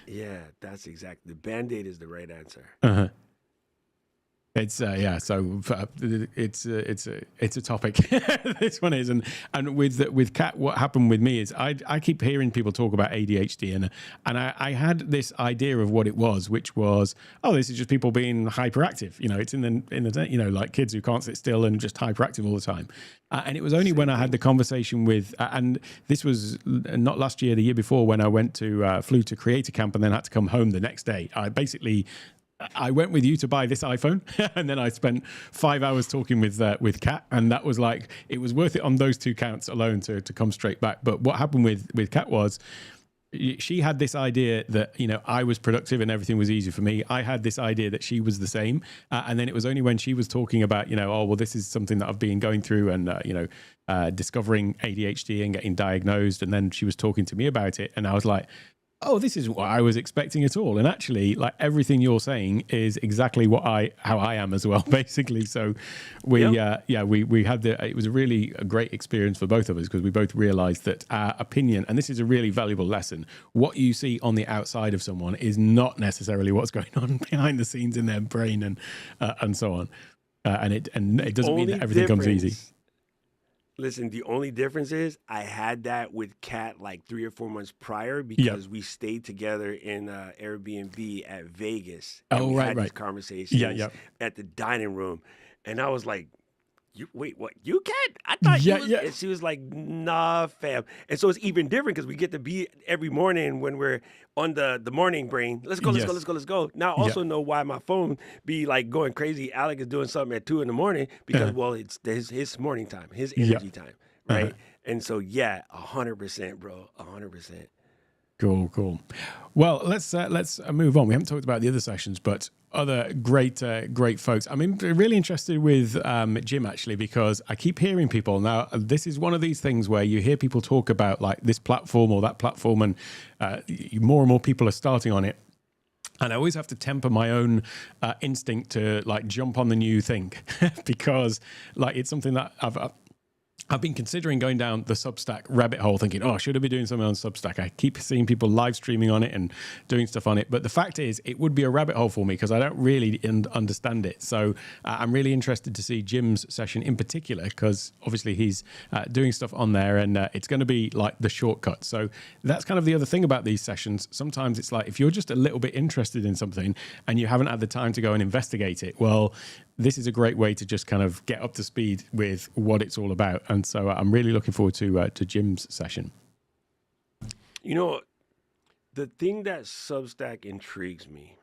Yeah, that's exactly. The Band-Aid is the right answer. Uh-huh. It's so it's a topic. This one is, and with Kat, what happened with me is I keep hearing people talk about ADHD, and I had this idea of what it was, which was, oh, this is just people being hyperactive. It's in the like kids who can't sit still and just hyperactive all the time. And it was only when I had the conversation with, and this was not last year, the year before, when I flew to Creator Camp and then had to come home the next day. I went with you to buy this iPhone, and then I spent 5 hours talking with Kat, and that was like, it was worth it on those two counts alone to come straight back. But what happened with Kat was, she had this idea that I was productive and everything was easy for me. I had this idea that she was the same, and then it was only when she was talking about oh, well, this is something that I've been going through, and discovering ADHD and getting diagnosed, and then she was talking to me about it, and I was like, oh, this is what I was expecting at all. And actually, like, everything you're saying is exactly how I am as well, basically. So we had it was a really great experience for both of us, because we both realized that our opinion, and this is a really valuable lesson, what you see on the outside of someone is not necessarily what's going on behind the scenes in their brain, and so on. And it doesn't mean that everything comes easy. Listen, the only difference is I had that with Kat like 3 or 4 months prior, because we stayed together in Airbnb at Vegas. And we had these conversations at the dining room. And I was like, wait, what? You Kat? I thought you was... And she was like, nah, fam. And so it's even different, because we get to be every morning when we're on the morning brain. Let's go. Now I also know why my phone be like going crazy. Alec is doing something at 2 a.m, because well, it's his morning time, his energy time, right? And so 100%, bro, 100%. Cool. Well, let's move on. We haven't talked about the other sessions, but other great folks. I'm really interested with Jim, actually, because I keep hearing people now. This is one of these things where you hear people talk about like this platform or that platform, and more and more people are starting on it. And I always have to temper my own instinct to like jump on the new thing, because like it's something that I've been considering going down the Substack rabbit hole, thinking, oh, should I be doing something on Substack? I keep seeing people live streaming on it and doing stuff on it. But the fact is, it would be a rabbit hole for me, because I don't really understand it. So I'm really interested to see Jim's session in particular, because obviously he's doing stuff on there, and it's going to be like the shortcut. So that's kind of the other thing about these sessions. Sometimes it's like, if you're just a little bit interested in something and you haven't had the time to go and investigate it, well, this is a great way to just kind of get up to speed with what it's all about. And so I'm really looking forward to Jim's session. The thing that Substack intrigues me,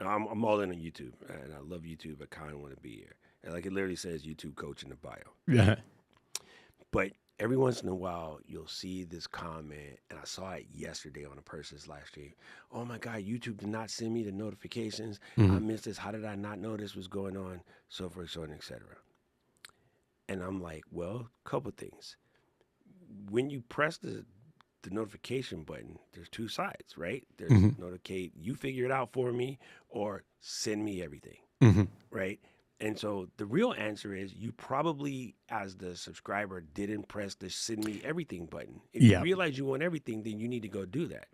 I'm all in on YouTube, and I love YouTube. I kind of want to be here. And like, it literally says YouTube coach in the bio. Yeah. But every once in a while, you'll see this comment, and I saw it yesterday on a person's live stream. Oh my God, YouTube did not send me the notifications. I missed this. How did I not know this was going on? So forth, so on, et cetera. And I'm like, well, couple things. When you press the notification button, there's two sides, right? There's notificate, you figure it out for me, or send me everything, right? And so the real answer is, you probably, as the subscriber, didn't press the send me everything button. If you realize you want everything, then you need to go do that.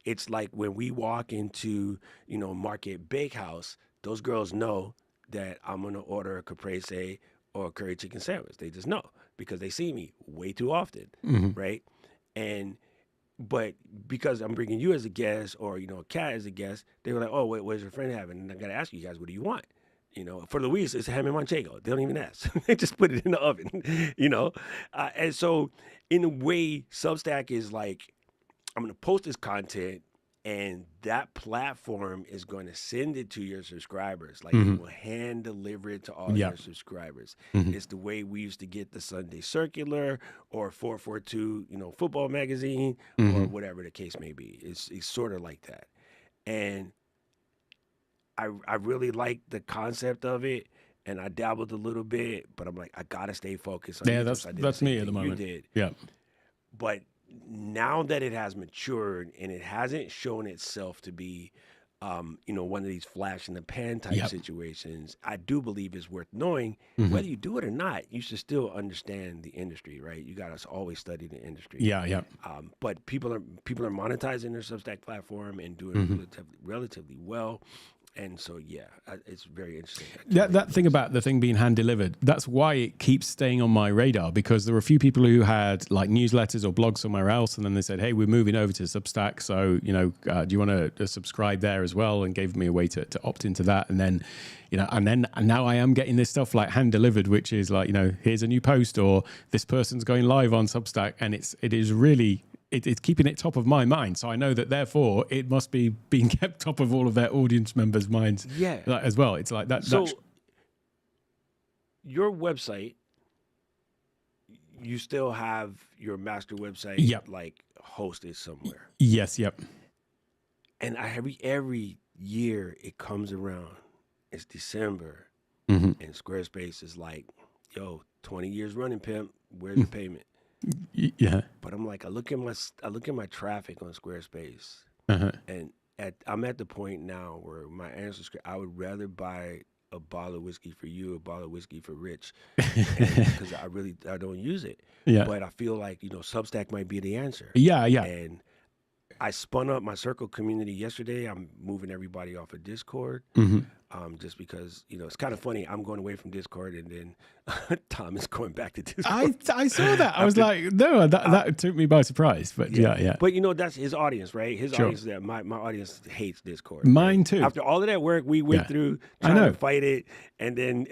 It's like when we walk into, Market Bakehouse, those girls know that I'm going to order a caprese or a curry chicken sandwich. They just know, because they see me way too often, right? But because I'm bringing you as a guest, or, Kat as a guest, they were like, oh, wait, what does your friend have? And I got to ask you guys, what do you want? For Luis, it's ham and manchego. They don't even ask. They just put it in the oven, And so, in a way, Substack is like, I'm going to post this content, And that platform is going to send it to your subscribers. Like Mm-hmm. it will hand deliver it to all Yeah. your subscribers. Mm-hmm. It's the way we used to get the Sunday Circular or 442, football magazine or Mm-hmm. whatever the case may be. It's sort of like that. And I really like the concept of it. And I dabbled a little bit, but I'm like, I gotta stay focused on Yeah, YouTube. So I did the that's same me at the thing you moment. did. Yeah. But now that it has matured and it hasn't shown itself to be, one of these flash in the pan type Yep. situations, I do believe it's worth knowing. Mm-hmm. Whether you do it or not, you should still understand the industry, right? You got to always study the industry. Yeah, yeah. But people are monetizing their Substack platform and doing Mm-hmm. relatively well. And so, yeah, it's very interesting. That thing about the thing being hand delivered, that's why it keeps staying on my radar, because there were a few people who had like newsletters or blogs somewhere else, and then they said, hey, we're moving over to Substack, so do you want to subscribe there as well, and gave me a way to opt into that. And then and now I am getting this stuff like hand delivered, which is like, here's a new post, or this person's going live on Substack, and it is really, it's keeping it top of my mind. So I know that therefore it must be being kept top of all of their audience members' minds as well. It's like that. So your website, you still have your master website like hosted somewhere. Yes, yep. And every year it comes around, it's December, Mm-hmm. and Squarespace is like, yo, 20 years running, pimp, where's the payment? Yeah. But I'm like, I look at my traffic on Squarespace, and I'm at the point now where my answer script, I would rather buy a bottle of whiskey for you, a bottle of whiskey for Rich, because I don't use it. Yeah. But I feel like Substack might be the answer. Yeah, yeah. And I spun up my circle community yesterday. I'm moving everybody off of Discord. Just because it's kind of funny. I'm going away from Discord, and then Tom is going back to Discord. I saw that. I was like, no, that took me by surprise. But yeah. But that's his audience, right? His audience. That my audience hates Discord. Mine right? too. After all of that work we went through trying to fight it, and then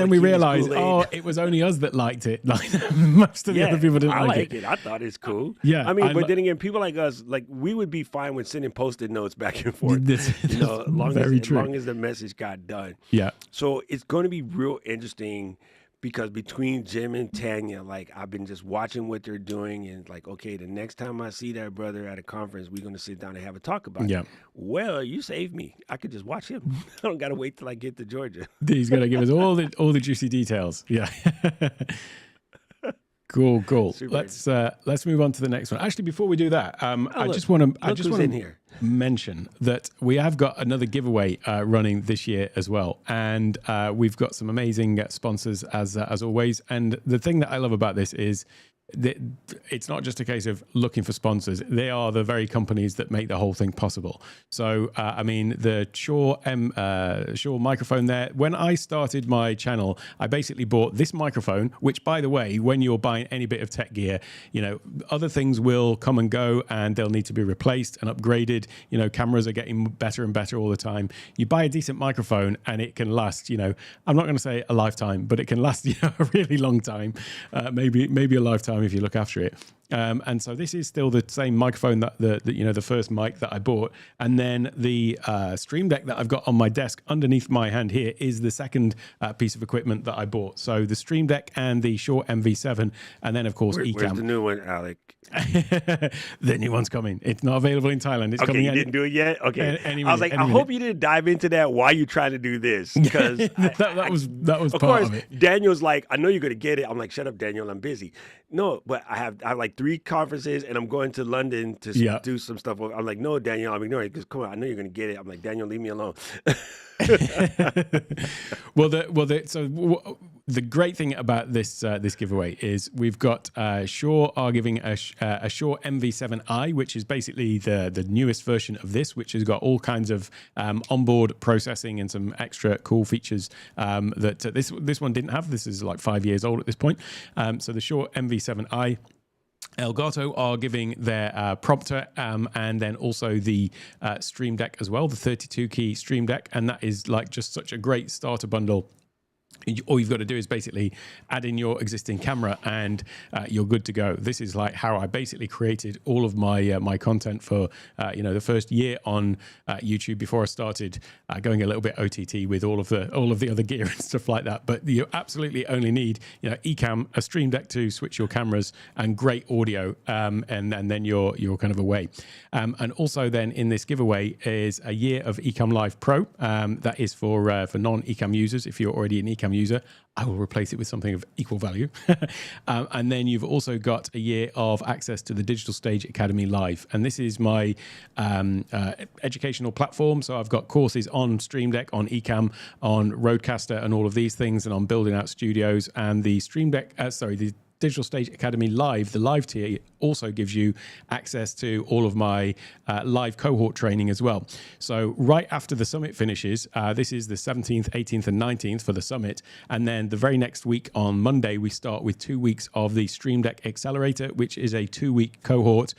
we realized, it was only us that liked it. Like most of the other people didn't like it. I thought it's cool. Yeah, I mean, but then again, people like us, like we would be fine with sending Post-it notes back and forth. As long as the message got done. Yeah. So it's going to be real interesting, because between Jim and Tanya, like I've been just watching what they're doing, and like, okay, the next time I see that brother at a conference, we're going to sit down and have a talk about it. Well, you saved me. I could just watch him. I don't got to wait till I get to Georgia. He's going to give us all the juicy details. Yeah. Cool. Let's move on to the next one. Actually, before we do that, I just want to mention that we have got another giveaway running this year as well, and we've got some amazing sponsors as always. And the thing that I love about this is that it's not just a case of looking for sponsors. They are the very companies that make the whole thing possible. So, I mean, the Shure microphone there, when I started my channel, I basically bought this microphone, which, by the way, when you're buying any bit of tech gear, other things will come and go and they'll need to be replaced and upgraded. Cameras are getting better and better all the time. You buy a decent microphone and it can last, I'm not going to say a lifetime, but it can last a really long time, maybe a lifetime if you look after it. And so this is still the same microphone that the first mic that I bought, and then the Stream Deck that I've got on my desk underneath my hand here is the second piece of equipment that I bought. So the Stream Deck and the Shure MV7, and then of course Ecamm. Where's the new one, Alec? The new one's coming. It's not available in Thailand. It's coming. You didn't do it yet. Okay. I was like, I hope you didn't dive into that while you trying to do this, because that was of part course, of it. Daniel's like, I know you're gonna get it. I'm like, shut up, Daniel. I'm busy. No, but I have like 3 conferences, and I'm going to London to do some stuff. I'm like, no, Daniel, I'm ignoring it, because come on, I know you're gonna get it. I'm like, Daniel, leave me alone. The great thing about this giveaway is we've got Shure are giving a Shure MV7i, which is basically the newest version of this, which has got all kinds of onboard processing and some extra cool features that this one didn't have. This is like 5 years old at this point. So the Shure MV7i. Elgato are giving their prompter and then also the Stream Deck as well, the 32-key Stream Deck, and that is like just such a great starter bundle All you've got to do is basically add in your existing camera and you're good to go. This is like how I basically created all of my my content for the first year on YouTube before I started going a little bit OTT with all of the other gear and stuff like that. But you absolutely only need Ecamm, a Stream Deck to switch your cameras, and great audio, and then you're kind of away. And also then in this giveaway is a year of Ecamm Live Pro. That is for non-Ecamm users. If you're already an Ecamm user, I will replace it with something of equal value. And then you've also got a year of access to the Digital Stage Academy Live. And this is my educational platform. So I've got courses on Stream Deck, on Ecamm, on Rodecaster, and all of these things. And I'm building out studios. And the the Digital Stage Academy Live, the live tier, also gives you access to all of my live cohort training as well. So right after the summit finishes, this is the 17th, 18th, and 19th for the summit. And then the very next week on Monday, we start with 2 weeks of the Stream Deck Accelerator, which is a 2-week cohort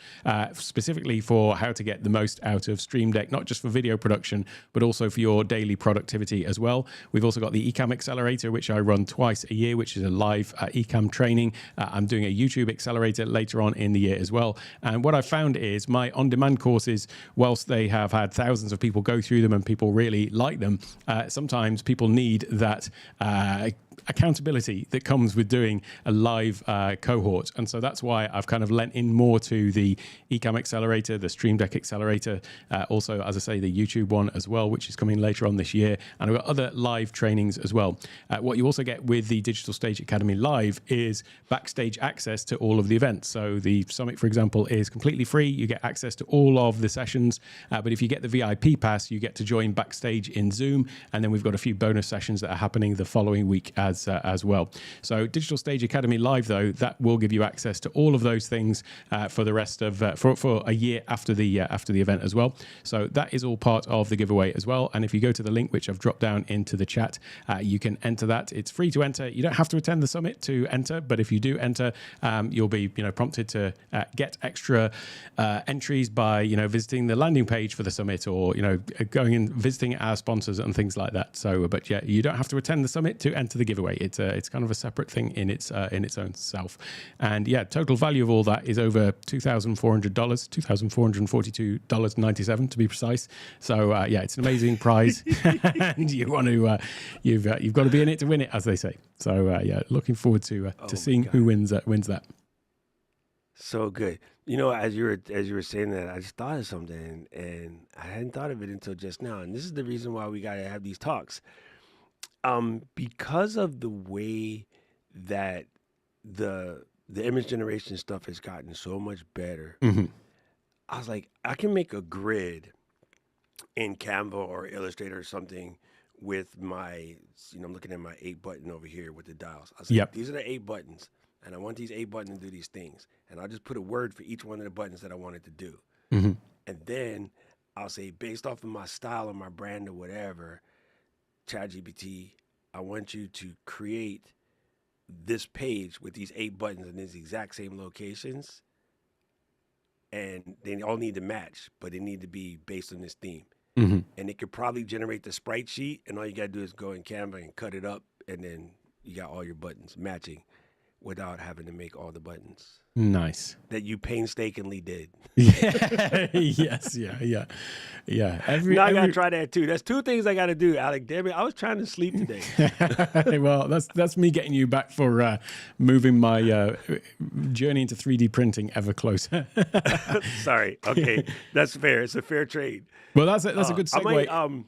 specifically for how to get the most out of Stream Deck, not just for video production, but also for your daily productivity as well. We've also got the Ecamm Accelerator, which I run twice a year, which is a live Ecamm training. I'm doing a YouTube accelerator later on in the year as well. And what I found is my on-demand courses, whilst they have had thousands of people go through them and people really like them, sometimes people need that accountability that comes with doing a live cohort. And so that's why I've kind of lent in more to the Ecamm Accelerator, the Stream Deck Accelerator, also, as I say, the YouTube one as well, which is coming later on this year. And I've got other live trainings as well. What you also get with the Digital Stage Academy Live is backstage access to all of the events. So the summit, for example, is completely free. You get access to all of the sessions. But if you get the VIP pass, you get to join backstage in Zoom. And then we've got a few bonus sessions that are happening the following week as well. So Digital Stage Academy Live, though, that will give you access to all of those things for the rest of for a year after the event as well. So that is all part of the giveaway as well. And if you go to the link which I've dropped down into the chat, you can enter that. It's free to enter. You don't have to attend the summit to enter, but if you do enter, you'll be prompted to get extra entries by visiting the landing page for the summit, or going and visiting our sponsors and things like that. So, but yeah, you don't have to attend the summit to enter the giveaway. It's kind of a separate thing in its own self. And yeah, total value of all that is over $2,400, $2,442.97 to be precise. So yeah, it's an amazing prize, and you want to you've got to be in it to win it, as they say. So yeah, looking forward to seeing who wins that. So good. As you were saying that, I just thought of something, and I hadn't thought of it until just now. And this is the reason why we got to have these talks. Because of the way that the image generation stuff has gotten so much better, I was like, I can make a grid in Canva or Illustrator or something with my, I'm looking at my 8 button over here with the dials. I was like, these are the 8 buttons, and I want these 8 buttons to do these things. And I'll just put a word for each one of the buttons that I want it to do. And then I'll say, based off of my style or my brand or whatever, ChatGPT, I want you to create this page with these 8 buttons in these exact same locations. And they all need to match, but they need to be based on this theme. And it could probably generate the sprite sheet, and all you got to do is go in Canva and cut it up, and then you got all your buttons matching without having to make all the buttons. Nice. That you painstakingly did. Yeah. Yes. Yeah. Now I got to try that too. That's 2 things I got to do, Alec. Damn it, I was trying to sleep today. Well, that's me getting you back for moving my journey into 3D printing ever closer. Sorry. Okay, that's fair. It's a fair trade. Well, that's a good segue.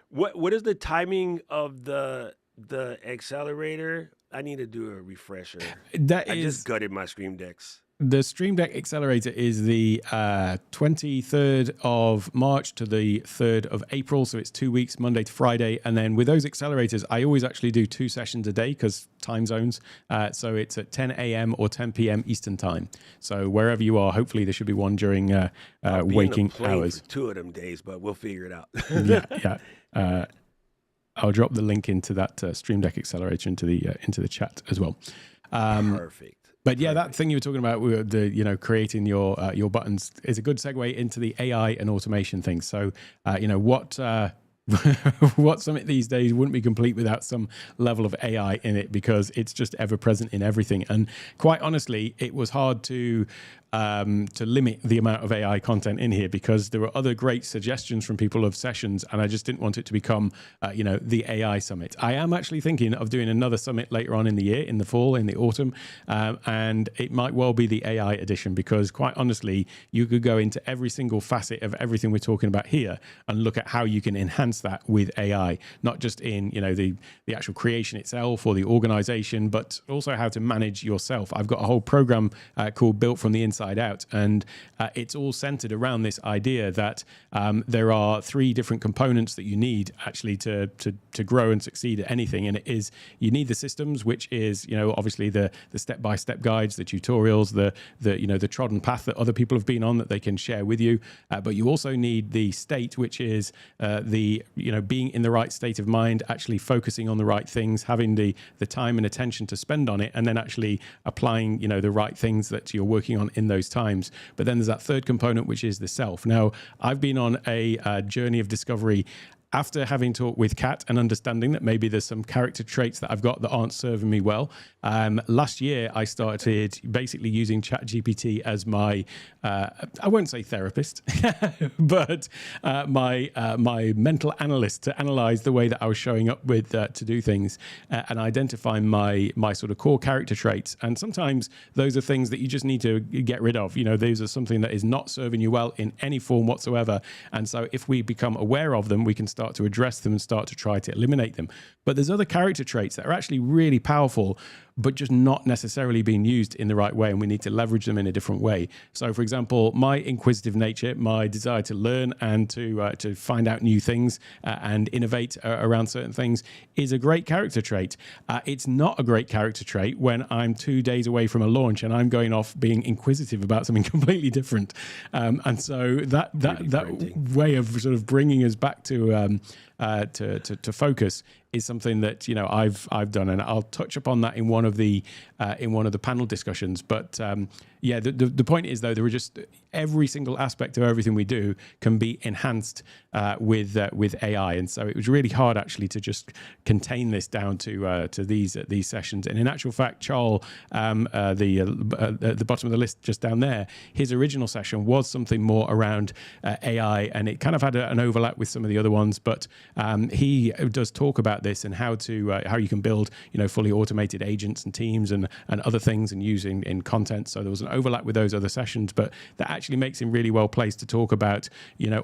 What is the timing of the accelerator? I need to do a refresher. I just gutted my Stream Decks. The Stream Deck Accelerator is the 23rd of March to the 3rd of April. So it's 2 weeks, Monday to Friday. And then with those accelerators, I always actually do 2 sessions a day because time zones. So it's at 10 a.m. or 10 p.m. Eastern time. So wherever you are, hopefully there should be one during waking hours. For 2 of them days, but we'll figure it out. Yeah. I'll drop the link into that Stream Deck Accelerator into the chat as well. Perfect. But yeah, that thing you were talking about, creating your buttons, is a good segue into the AI and automation thing. So, what what summit these days wouldn't be complete without some level of AI in it, because it's just ever present in everything. And quite honestly, it was hard to limit the amount of AI content in here, because there were other great suggestions from people of sessions, and I just didn't want it to become, the AI summit. I am actually thinking of doing another summit later on in the year, in the fall, in the autumn, and it might well be the AI edition, because quite honestly, you could go into every single facet of everything we're talking about here and look at how you can enhance that with AI, not just in the actual creation itself or the organization, but also how to manage yourself. I've got a whole program called Built from the Inside Out, and it's all centered around this idea that there are 3 different components that you need actually to grow and succeed at anything. And it is, you need the systems, which is obviously the step-by-step guides, the tutorials, the trodden path that other people have been on that they can share with you, but you also need the state, which is being in the right state of mind, actually focusing on the right things, having the time and attention to spend on it, and then actually applying the right things that you're working on in those times. But then there's that third component, which is the self. Now, I've been on a journey of discovery after having talked with Kat and understanding that maybe there's some character traits that I've got that aren't serving me well. Last year, I started basically using ChatGPT as my, I won't say therapist, but my mental analyst, to analyze the way that I was showing up with to do things and identify my sort of core character traits. And sometimes those are things that you just need to get rid of. Those are something that is not serving you well in any form whatsoever. And so if we become aware of them, we can start to address them and start to try to eliminate them. But there's other character traits that are actually really powerful, but just not necessarily being used in the right way, and we need to leverage them in a different way. So, for example, my inquisitive nature, my desire to learn and to find out new things and innovate around certain things is a great character trait. It's not a great character trait when I'm 2 days away from a launch and I'm going off being inquisitive about something completely different. And so that way of sort of bringing us back to focus is something that I've done, and I'll touch upon that in one of the panel discussions. But the point is, though, there are just every single aspect of everything we do can be enhanced with AI, and so it was really hard actually to just contain this down to these sessions. And in actual fact, Charles, at the bottom of the list just down there, his original session was something more around AI, and it kind of had an overlap with some of the other ones. But he does talk about this and how you can build fully automated agents and teams and other things and using in content. So there was an overlap with those other sessions, but that actually makes him really well placed to talk about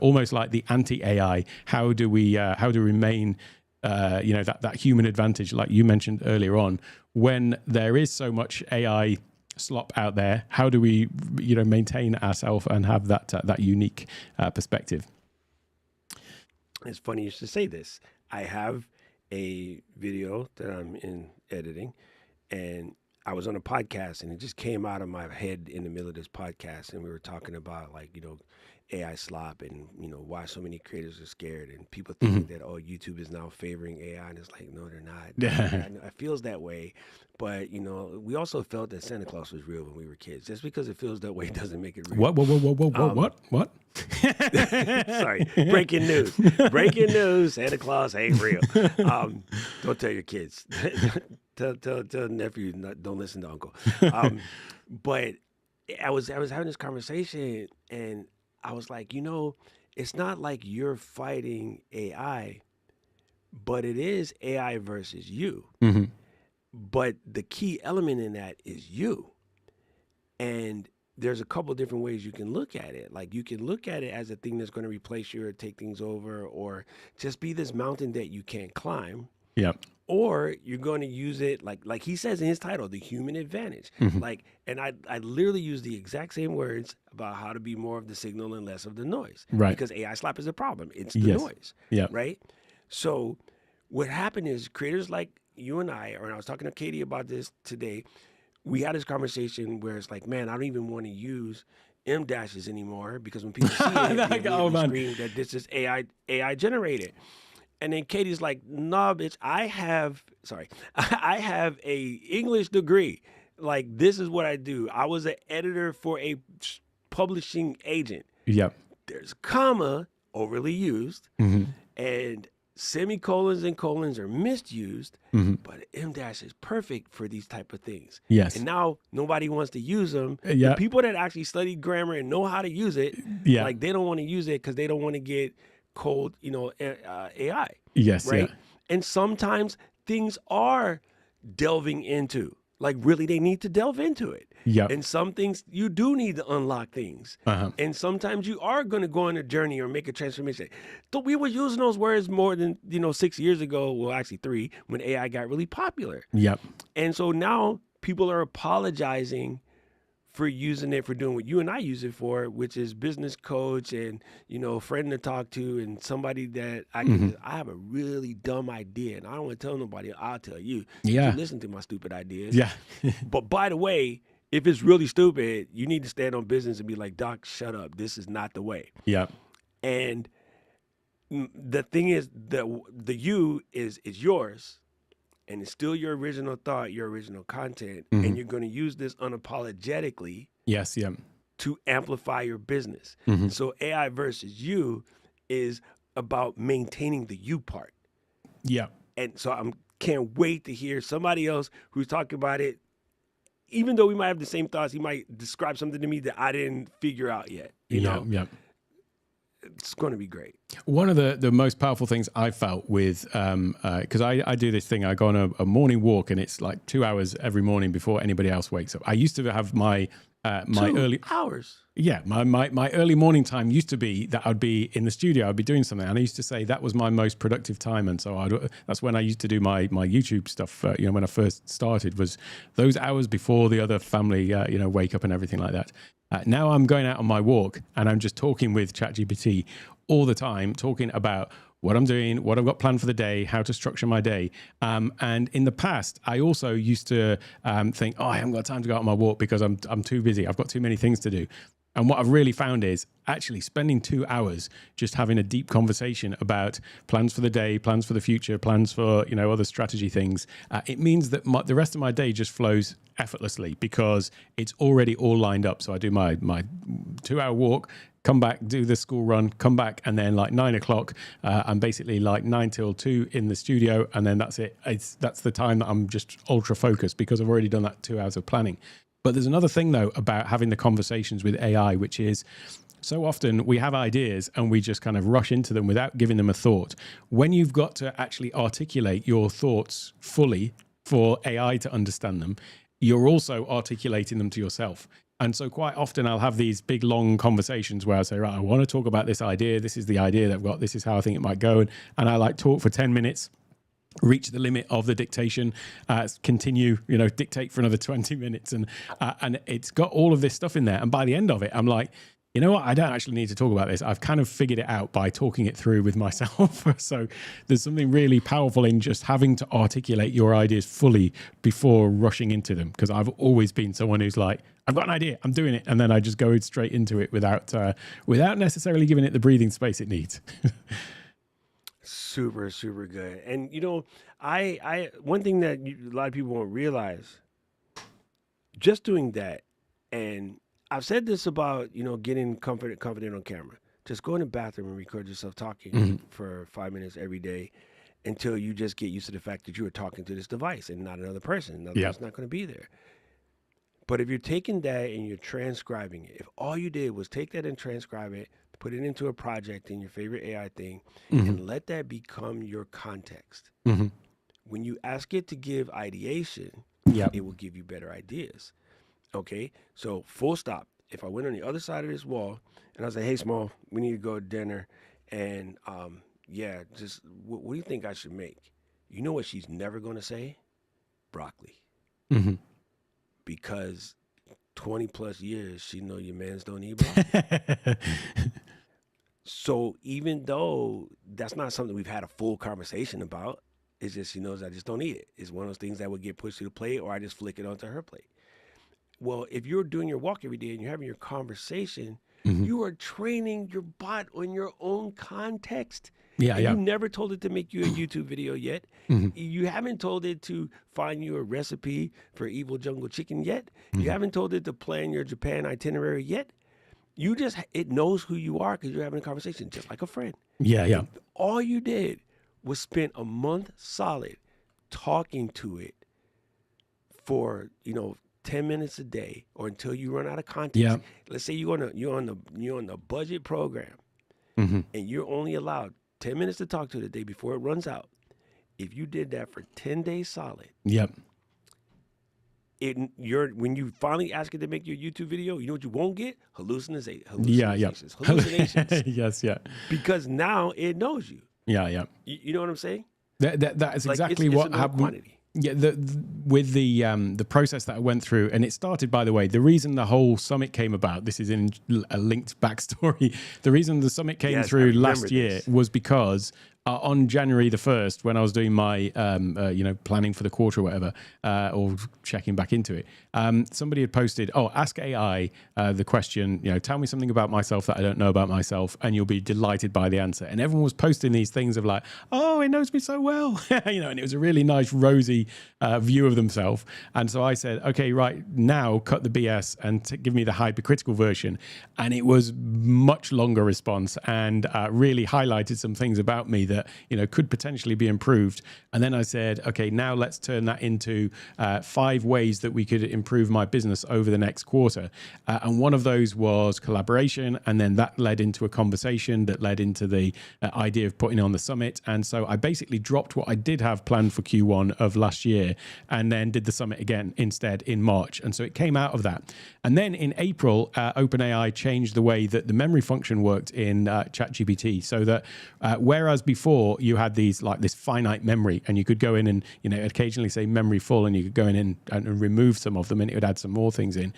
almost like the anti-AI. How do we remain that human advantage, like you mentioned earlier on, when there is so much AI slop out there? How do we maintain ourselves and have that unique perspective? It's funny you should say this. I have a video that I'm in editing, and I was on a podcast, and it just came out of my head in the middle of this podcast, and we were talking about AI slop and why so many creators are scared, and people thinking that YouTube is now favoring AI, and it's like, no, they're not. It feels that way, but we also felt that Santa Claus was real when we were kids. Just because it feels that way doesn't make it real. What? Sorry, breaking news. Santa Claus ain't real. Don't tell your kids. tell nephew, don't listen to uncle. But I was having this conversation, and I was like, it's not like you're fighting AI, but it is AI versus you. Mm-hmm. But the key element in that is you. And there's a couple different ways you can look at it. Like, you can look at it as a thing that's going to replace you or take things over, or just be this mountain that you can't climb. Yeah. Or you're going to use it like he says in his title, the human advantage. Mm-hmm. And I literally use the exact same words about how to be more of the signal and less of the noise. Right. Because AI slap is a problem. It's the noise. Yeah. Right. So what happened is, creators like you and I was talking to Katie about this today. We had this conversation where it's like, man, I don't even want to use M dashes anymore, because when people see it, they scream that this is AI generated. And then Katie's like, "No, bitch, I have a English degree. Like, this is what I do. I was an editor for a publishing agent." Yep. There's comma overly used. Mm-hmm. And semicolons and colons are misused, but M dash is perfect for these type of things. Yes. And now nobody wants to use them. Yeah. The people that actually study grammar and know how to use it, Yeah. like they don't want to use it because they don't want to get cold, AI. Yes. Right. Yeah. And sometimes things are delving into, like really they need to delve into it. Yep. And some things you do need to unlock things. And sometimes you are going to go on a journey or make a transformation. So we were using those words more than 6 years ago. Well, actually 3, when AI got really popular. Yep. And so now people are apologizing for using it for doing what you and I use it for, which is business coach and friend to talk to and somebody that I can. I have a really dumb idea and I don't want to tell nobody. I'll tell you. Yeah. You listen to my stupid ideas. Yeah. But by the way, if it's really stupid, you need to stand on business and be like, Doc, shut up. This is not the way. Yeah. And the thing is, the you is yours, and it's still your original thought, your original content, and you're going to use this unapologetically. Yes. Yeah. To amplify your business. So AI versus you is about maintaining the you part. Yeah. And so I can't wait to hear somebody else who's talking about it. Even though we might have the same thoughts, he might describe something to me that I didn't figure out yet. You know? Yeah. It's going to be great. One of the most powerful things I felt with, because I do this thing, I go on a morning walk and it's like 2 hours every morning before anybody else wakes up. I used to have my 2 early hours. Yeah, my early morning time used to be that I'd be in the studio, I'd be doing something, and I used to say that was my most productive time, and so that's when I used to do my YouTube stuff. When I first started, was those hours before the other family, wake up and everything like that. Now I'm going out on my walk and I'm just talking with ChatGPT all the time, talking about what I'm doing, what I've got planned for the day, how to structure my day. And in the past, I also used to think, I haven't got time to go out on my walk because I'm too busy. I've got too many things to do. And what I've really found is actually spending 2 hours just having a deep conversation about plans for the day, plans for the future, plans for other strategy things. It means that the rest of my day just flows effortlessly because it's already all lined up. So I do my 2 hour walk, come back, do the school run, come back, and then like 9 o'clock, I'm basically like 9 till 2 in the studio, and then that's it. That's the time that I'm just ultra focused because I've already done that 2 hours of planning. But there's another thing, though, about having the conversations with AI, which is so often we have ideas and we just kind of rush into them without giving them a thought. When you've got to actually articulate your thoughts fully for AI to understand them, you're also articulating them to yourself. And so quite often I'll have these big, long conversations where I say, right, I want to talk about this idea. This is the idea that I've got. This is how I think it might go. And I like talk for 10 minutes. Reach the limit of the dictation, continue, dictate for another 20 minutes. And it's got all of this stuff in there. And by the end of it, I'm like, you know what? I don't actually need to talk about this. I've kind of figured it out by talking it through with myself. So there's something really powerful in just having to articulate your ideas fully before rushing into them. Because I've always been someone who's like, I've got an idea, I'm doing it. And then I just go straight into it without necessarily giving it the breathing space it needs. Super, super good. And I one thing that a lot of people won't realize, just doing that, and I've said this about getting confident on camera. Just go in the bathroom and record yourself talking for 5 minutes every day until you just get used to the fact that you are talking to this device and not another person. Another person's not going to be there. But if you're taking that and you're transcribing it, if all you did was take that and transcribe it, put it into a project in your favorite AI thing, and let that become your context. When you ask it to give ideation, it will give you better ideas. Okay? So full stop. If I went on the other side of this wall and I was like, hey, Small, we need to go to dinner, and just what do you think I should make? You know what she's never going to say? Broccoli. Because 20 plus years, she know your mans don't eat broccoli. So even though that's not something we've had a full conversation about, it's just she knows I just don't eat it. It's one of those things that would get pushed to the plate, or I just flick it onto her plate. Well, if you're doing your walk every day and you're having your conversation, you are training your bot on your own context. You never told it to make you a YouTube video yet. You haven't told it to find you a recipe for evil jungle chicken yet. You haven't told it to plan your Japan itinerary yet. it knows who you are because you're having a conversation just like a friend. Yeah, yeah. And all you did was spend a month solid talking to it for 10 minutes a day or until you run out of context. Yeah. Let's say you're on the budget program, Mm-hmm. and you're only allowed 10 minutes to talk to it a day before it runs out. If you did that for 10 days solid, Yep. when you finally ask it to make your YouTube video, you know what you won't get? Hallucinations. Yeah, yeah. Hallucinations. Yes, yeah. Because now it knows you. Yeah, yeah. You know what I'm saying? That is Like, exactly it's what a known happened. quantity. Yeah, with the process that I went through, and it started, by the way, the reason the whole summit came about, this is in a linked backstory. The reason the summit came through last year was because on January the 1st, when I was doing my, planning for the quarter or whatever, or checking back into it, somebody had posted, ask AI the question, tell me something about myself that I don't know about myself, and you'll be delighted by the answer. And everyone was posting these things of like, oh, it knows me so well, and it was a really nice, rosy view of themselves. And so I said, okay, right, now cut the BS and give me the hypercritical version. And it was much longer response and really highlighted some things about me that could potentially be improved. And then I said, okay, now let's turn that into 5 ways that we could improve my business over the next quarter. And one of those was collaboration, and then that led into a conversation that led into the idea of putting on the summit. And so I basically dropped what I did have planned for Q1 of last year and then did the summit again instead in March. And so it came out of that. And then in April, OpenAI changed the way that the memory function worked in ChatGPT, so that whereas before you had this finite memory, and you could go in and occasionally say memory full, and you could go in and remove some of them, and it would add some more things in.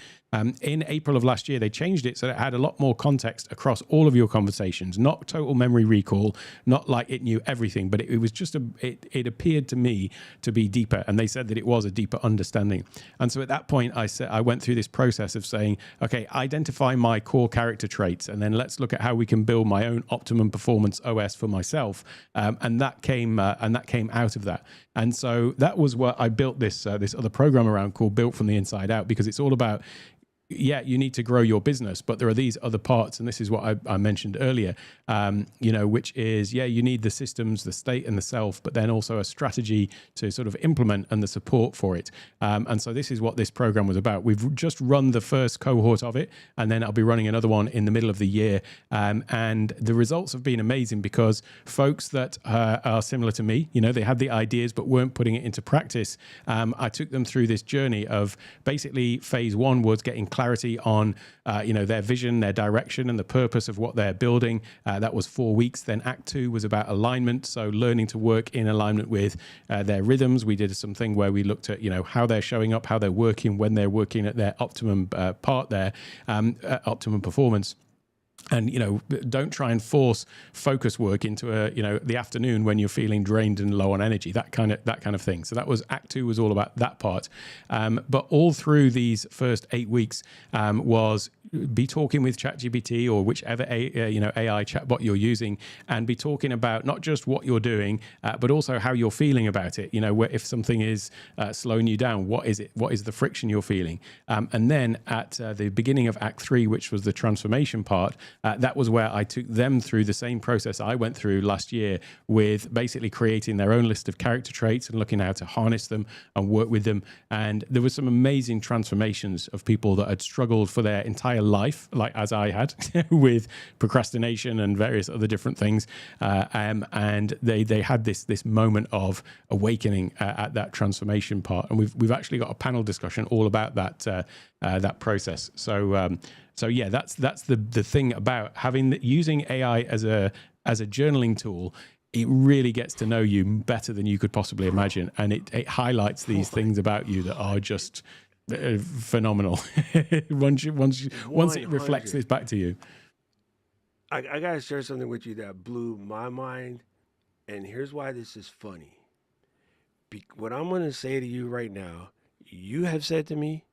In April of last year, they changed it so that it had a lot more context across all of your conversations, not total memory recall, not like it knew everything, but it was just it appeared to me to be deeper. And they said that it was a deeper understanding. And so at that point, I went through this process of saying, okay, identify my core character traits, and then let's look at how we can build my own optimum performance OS for myself. And that came out of that. And so that was what I built this other program around called Built from the Inside Out, because it's all about, you need to grow your business, but there are these other parts, and this is what I mentioned earlier, which is, you need the systems, the state and the self, but then also a strategy to sort of implement and the support for it. And so this is what this program was about. We've just run the first cohort of it, and then I'll be running another one in the middle of the year. And the results have been amazing, because folks that are similar to me, they had the ideas but weren't putting it into practice. I took them through this journey of basically phase 1 was getting clarity on their vision, their direction, and the purpose of what they're building. That was 4 weeks. Then Act 2 was about alignment, so learning to work in alignment with their rhythms. We did something where we looked at how they're showing up, how they're working, when they're working at their optimum part there, optimum performance. And don't try and force focus work into the afternoon when you're feeling drained and low on energy. That kind of thing. So that was Act 2 was all about that part. But all through these first 8 weeks was be talking with ChatGPT or whichever AI chatbot you're using, and be talking about not just what you're doing, but also how you're feeling about it. If something is slowing you down, what is it? What is the friction you're feeling? And then at the beginning of Act 3, which was the transformation part, that was where I took them through the same process I went through last year, with basically creating their own list of character traits and looking how to harness them and work with them. And there were some amazing transformations of people that had struggled for their entire life, like as I had, with procrastination and various other different things. And they had this moment of awakening at that transformation part. And we've actually got a panel discussion all about that process. So yeah, that's the thing about using AI as a journaling tool. It really gets to know you better than you could possibly imagine, and it highlights these things about you that are just phenomenal. once it reflects this back to you. I gotta share something with you that blew my mind, and here's why this is funny. What I'm gonna say to you right now, you have said to me,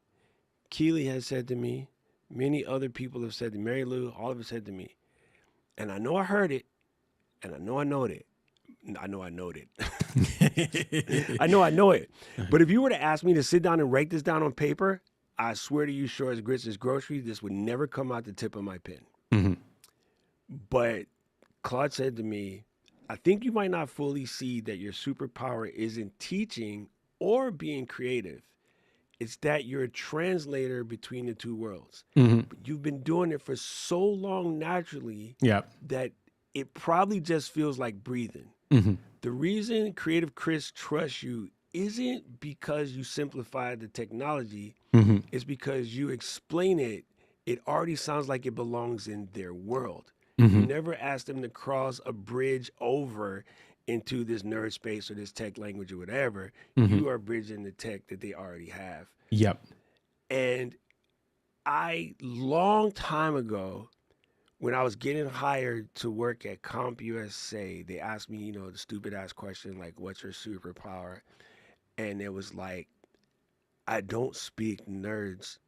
Keely has said to me, many other people have said to Mary Lou, all of us said to me, and I know I heard it, and I know I know it. I know it. I know it. But if you were to ask me to sit down and write this down on paper, I swear to you, sure as grits is grocery, this would never come out the tip of my pen. Mm-hmm. But Claude said to me, I think you might not fully see that your superpower isn't teaching or being creative. It's that you're a translator between the two worlds. Mm-hmm. But you've been doing it for so long naturally Yeah. that it probably just feels like breathing. Mm-hmm. The reason Creative Chris trusts you isn't because you simplified the technology, Mm-hmm. it's because you explain it. It already sounds like it belongs in their world. Mm-hmm. You never asked them to cross a bridge over into this nerd space or this tech language or whatever. Mm-hmm. You are bridging the tech that they already have. Yep. And long time ago, when I was getting hired to work at CompUSA, they asked me, the stupid ass question, like, what's your superpower? And it was like, I don't speak nerds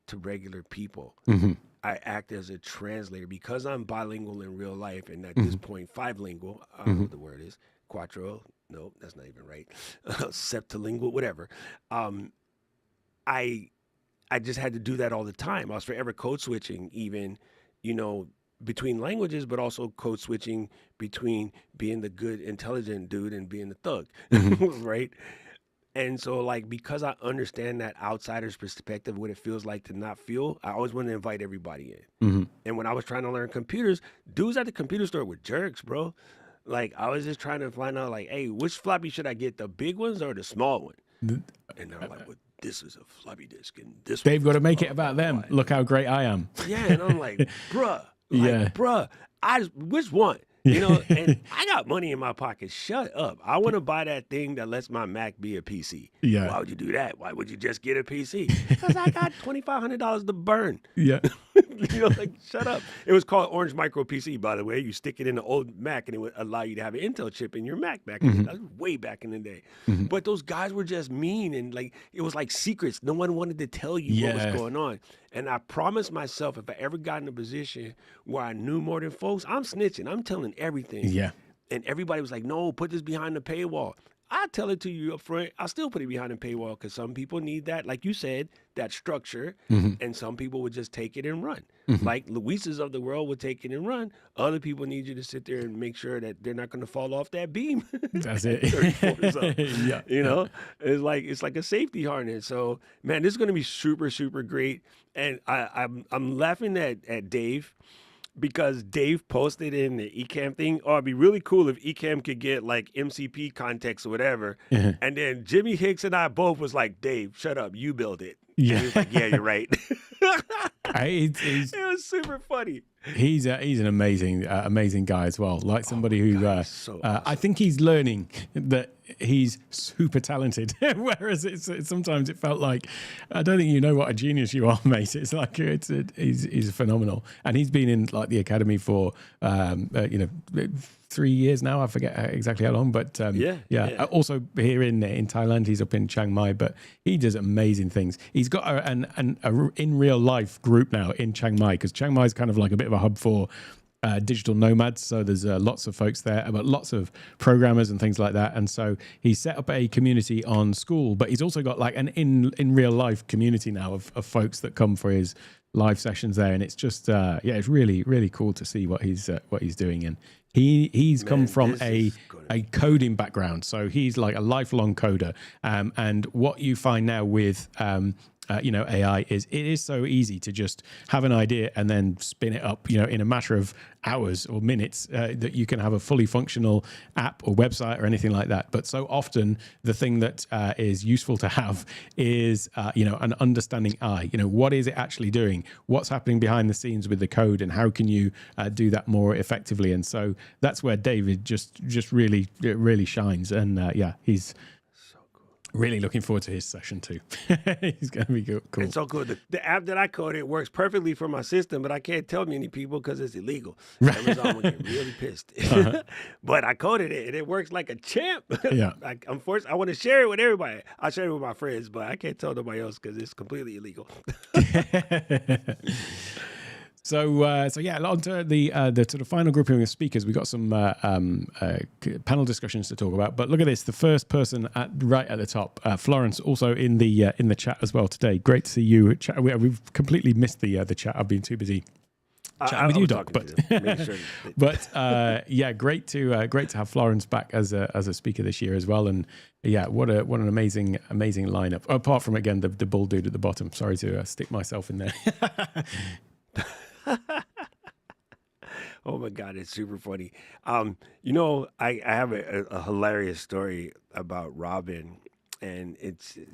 to regular people. Mm-hmm. I act as a translator because I'm bilingual in real life, and at this point, five-lingual. I don't know what the word is. Quattro. No, that's not even right. Septilingual, whatever. I just had to do that all the time. I was forever code switching, even, between languages, but also code switching between being the good, intelligent dude and being the thug, right? And so, like, because I understand that outsider's perspective, what it feels like to not feel, I always want to invite everybody in. Mm-hmm. And when I was trying to learn computers, dudes at the computer store were jerks, bro. Like, I was just trying to find out, like, hey, which floppy should I get, the big ones or the small one? And they're like, well, this is a floppy disk, and this They've got to make it about them. Look how great I am. Yeah, and I'm like, bruh, which one? And I got money in my pocket. Shut up. I want to buy that thing that lets my Mac be a PC. Yeah. Why would you do that? Why would you just get a PC? Because I got $2,500 to burn. Yeah. Like, shut up. It was called Orange Micro PC, by the way. You stick it in the old Mac, and it would allow you to have an Intel chip in your Mac back in that was way back in the day. But those guys were just mean, and like it was like secrets. No one wanted to tell you what was going on. And I promised myself if I ever got in a position where I knew more than folks, I'm snitching. I'm telling everything. Yeah. And everybody was like, no, put this behind the paywall. I tell it to you up front. I still put it behind the paywall because some people need that, like you said, that structure. And some people would just take it and run. Like Luis's of the world would take it and run. Other people need you to sit there and make sure that they're not going to fall off that beam. That's it. 30 floors up. Yeah. It's like a safety harness. So man, this is going to be super, super great. And I'm laughing at Dave. Because Dave posted in the Ecamm thing, it'd be really cool if Ecamm could get like MCP context or whatever. And then Jimmy Hicks and I both was like, Dave, shut up, you build it. Yeah. And he was like, yeah, you're right. It was super funny. He's an amazing guy as well. Like somebody who so awesome. I think he's learning that he's super talented. Whereas sometimes it felt like I don't think you know what a genius you are, mate. It's like he's phenomenal, and he's been in like the academy for 3 years now. I forget exactly how long, but also here in Thailand, he's up in Chiang Mai, but he does amazing things. He's got a in real life group now in Chiang Mai, because Chiang Mai is kind of like a bit of a hub for digital nomads. So there's lots of folks there, but lots of programmers and things like that. And so he's set up a community on School, but he's also got like an in real life community now of folks that come for his live sessions there. And it's just it's really, really cool to see what he's doing. And he's come from a coding background, so he's like a lifelong coder. And what you find now with AI is it is so easy to just have an idea and then spin it up, in a matter of hours or minutes, that you can have a fully functional app or website or anything like that. But so often the thing that is useful to have is, an understanding eye. What is it actually doing? What's happening behind the scenes with the code, and how can you do that more effectively? And so that's where David just really shines. And he's really looking forward to his session too. He's going to be cool. It's so cool. The app that I coded works perfectly for my system, but I can't tell many people because it's illegal. Amazon will get really pissed. But I coded it, and it works like a champ. Yeah. I'm forced. I want to share it with everybody. I share it with my friends, but I can't tell nobody else because it's completely illegal. So yeah, on to the sort of final grouping of speakers. We got some panel discussions to talk about. But look at this: the first person right at the top, Florence, also in the chat as well today. Great to see you. We've completely missed the chat. I've been too busy chatting with you, Doc. But sure yeah, great to have Florence back as a speaker this year as well. And yeah, what an amazing lineup. Apart from again the bull dude at the bottom. Sorry to stick myself in there. Oh my God, it's super funny. You know, I have a hilarious story about Robin, and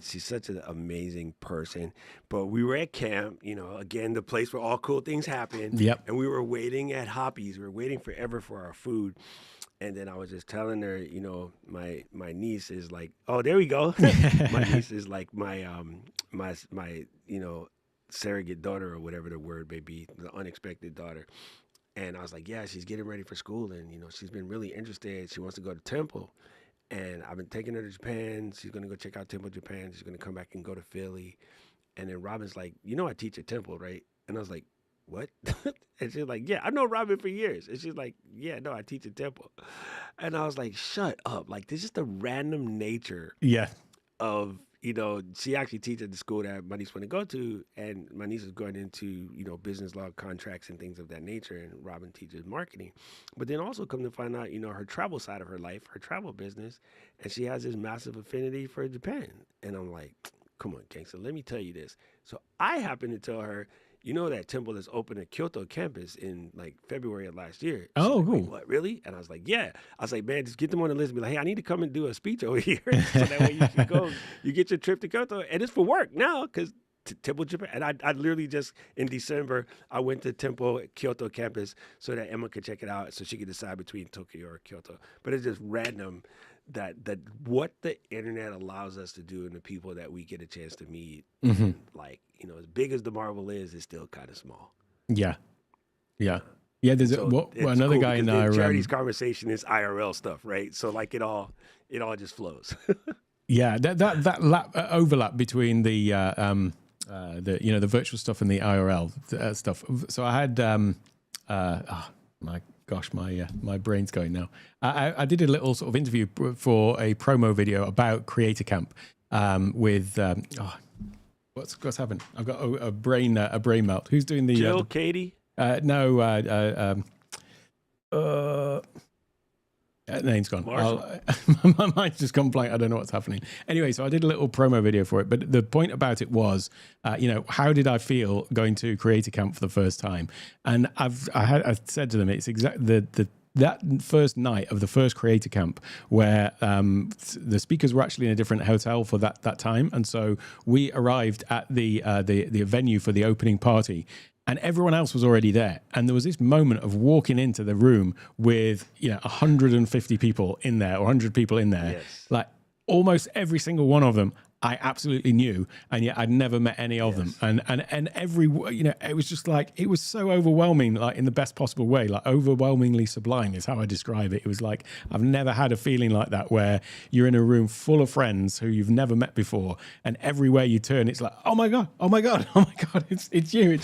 she's such an amazing person. But we were at camp, you know, again, the place where all cool things happen. Yep. And we were waiting at Hoppy's. We were waiting forever for our food. And then I was just telling her, you know, my niece is like, oh, there we go. My niece is like my you know, surrogate daughter, or whatever the word may be, the unexpected daughter. And I was like, yeah, she's getting ready for school, and you know, she's been really interested. She wants to go to Temple, and I've been taking her to Japan. She's gonna go check out Temple, Japan. She's gonna come back and go to Philly. And then Robin's like, you know, I teach at Temple, right? And I was like, what? And she's like, yeah, I know Robin for years. And she's like, yeah, no, I teach at Temple. And I was like, shut up! Like, this is the random nature of, you know, she actually teaches at the school that my niece want to go to, and my niece is going into, you know, business law, contracts, and things of that nature, and Robin teaches marketing. But then also come to find out, you know, her travel side of her life, her travel business, and she has this massive affinity for Japan. And I'm like, come on, gangster, let me tell you this. So I happen to tell her, you know, that Temple is open at Kyoto campus in like February of last year. Oh, like, cool. Wait, what, really? And I was like, yeah. I was like, man, just get them on the list and be like, hey, I need to come and do a speech over here. So that way you can go, you get your trip to Kyoto. And it's for work now, because Temple Japan. And I literally just, in December, I went to Temple Kyoto campus so that Emma could check it out, so she could decide between Tokyo or Kyoto. But it's just random that what the internet allows us to do, and the people that we get a chance to meet, like, you know, as big as the marvel is, it's still kind of small. Yeah. There's another cool guy in our Charity's conversation is IRL stuff, right? So like it all just flows. Yeah, that overlap between the you know, the virtual stuff and the IRL stuff. So I had my gosh, my brain's going now. I did a little sort of interview for a promo video about Creator Camp with what's happened? I've got a brain melt. Who's doing the Jill, Katie? No. Name's gone. My mind's just gone blank. I don't know what's happening. Anyway, so I did a little promo video for it, but the point about it was, you know, how did I feel going to Creator Camp for the first time? And I said to them, it's exactly that first night of the first Creator Camp where the speakers were actually in a different hotel for that time, and so we arrived at the venue for the opening party. And everyone else was already there. And there was this moment of walking into the room with, you know, 150 people in there, or 100 people in there. Yes. Like almost every single one of them I absolutely knew, and yet I'd never met any of them. And every, you know, it was just like, it was so overwhelming, like in the best possible way, like overwhelmingly sublime is how I describe it. It was like, I've never had a feeling like that, where you're in a room full of friends who you've never met before, and everywhere you turn, it's like, oh my God, it's you.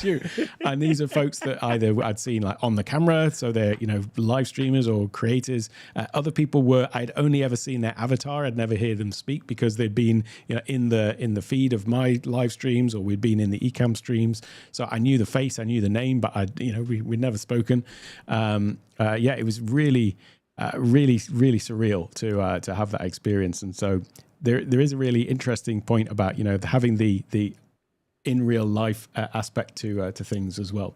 And these are folks that either I'd seen like on the camera, so they're, you know, live streamers or creators. Other people were, I'd only ever seen their avatar. I'd never heard them speak because they'd been, you know, in the feed of my live streams, or we'd been in the Ecamm streams. So I knew the face, I knew the name, but we'd never spoken. It was really surreal to have that experience. And so there is a really interesting point about, you know, having the in real life aspect to things as well.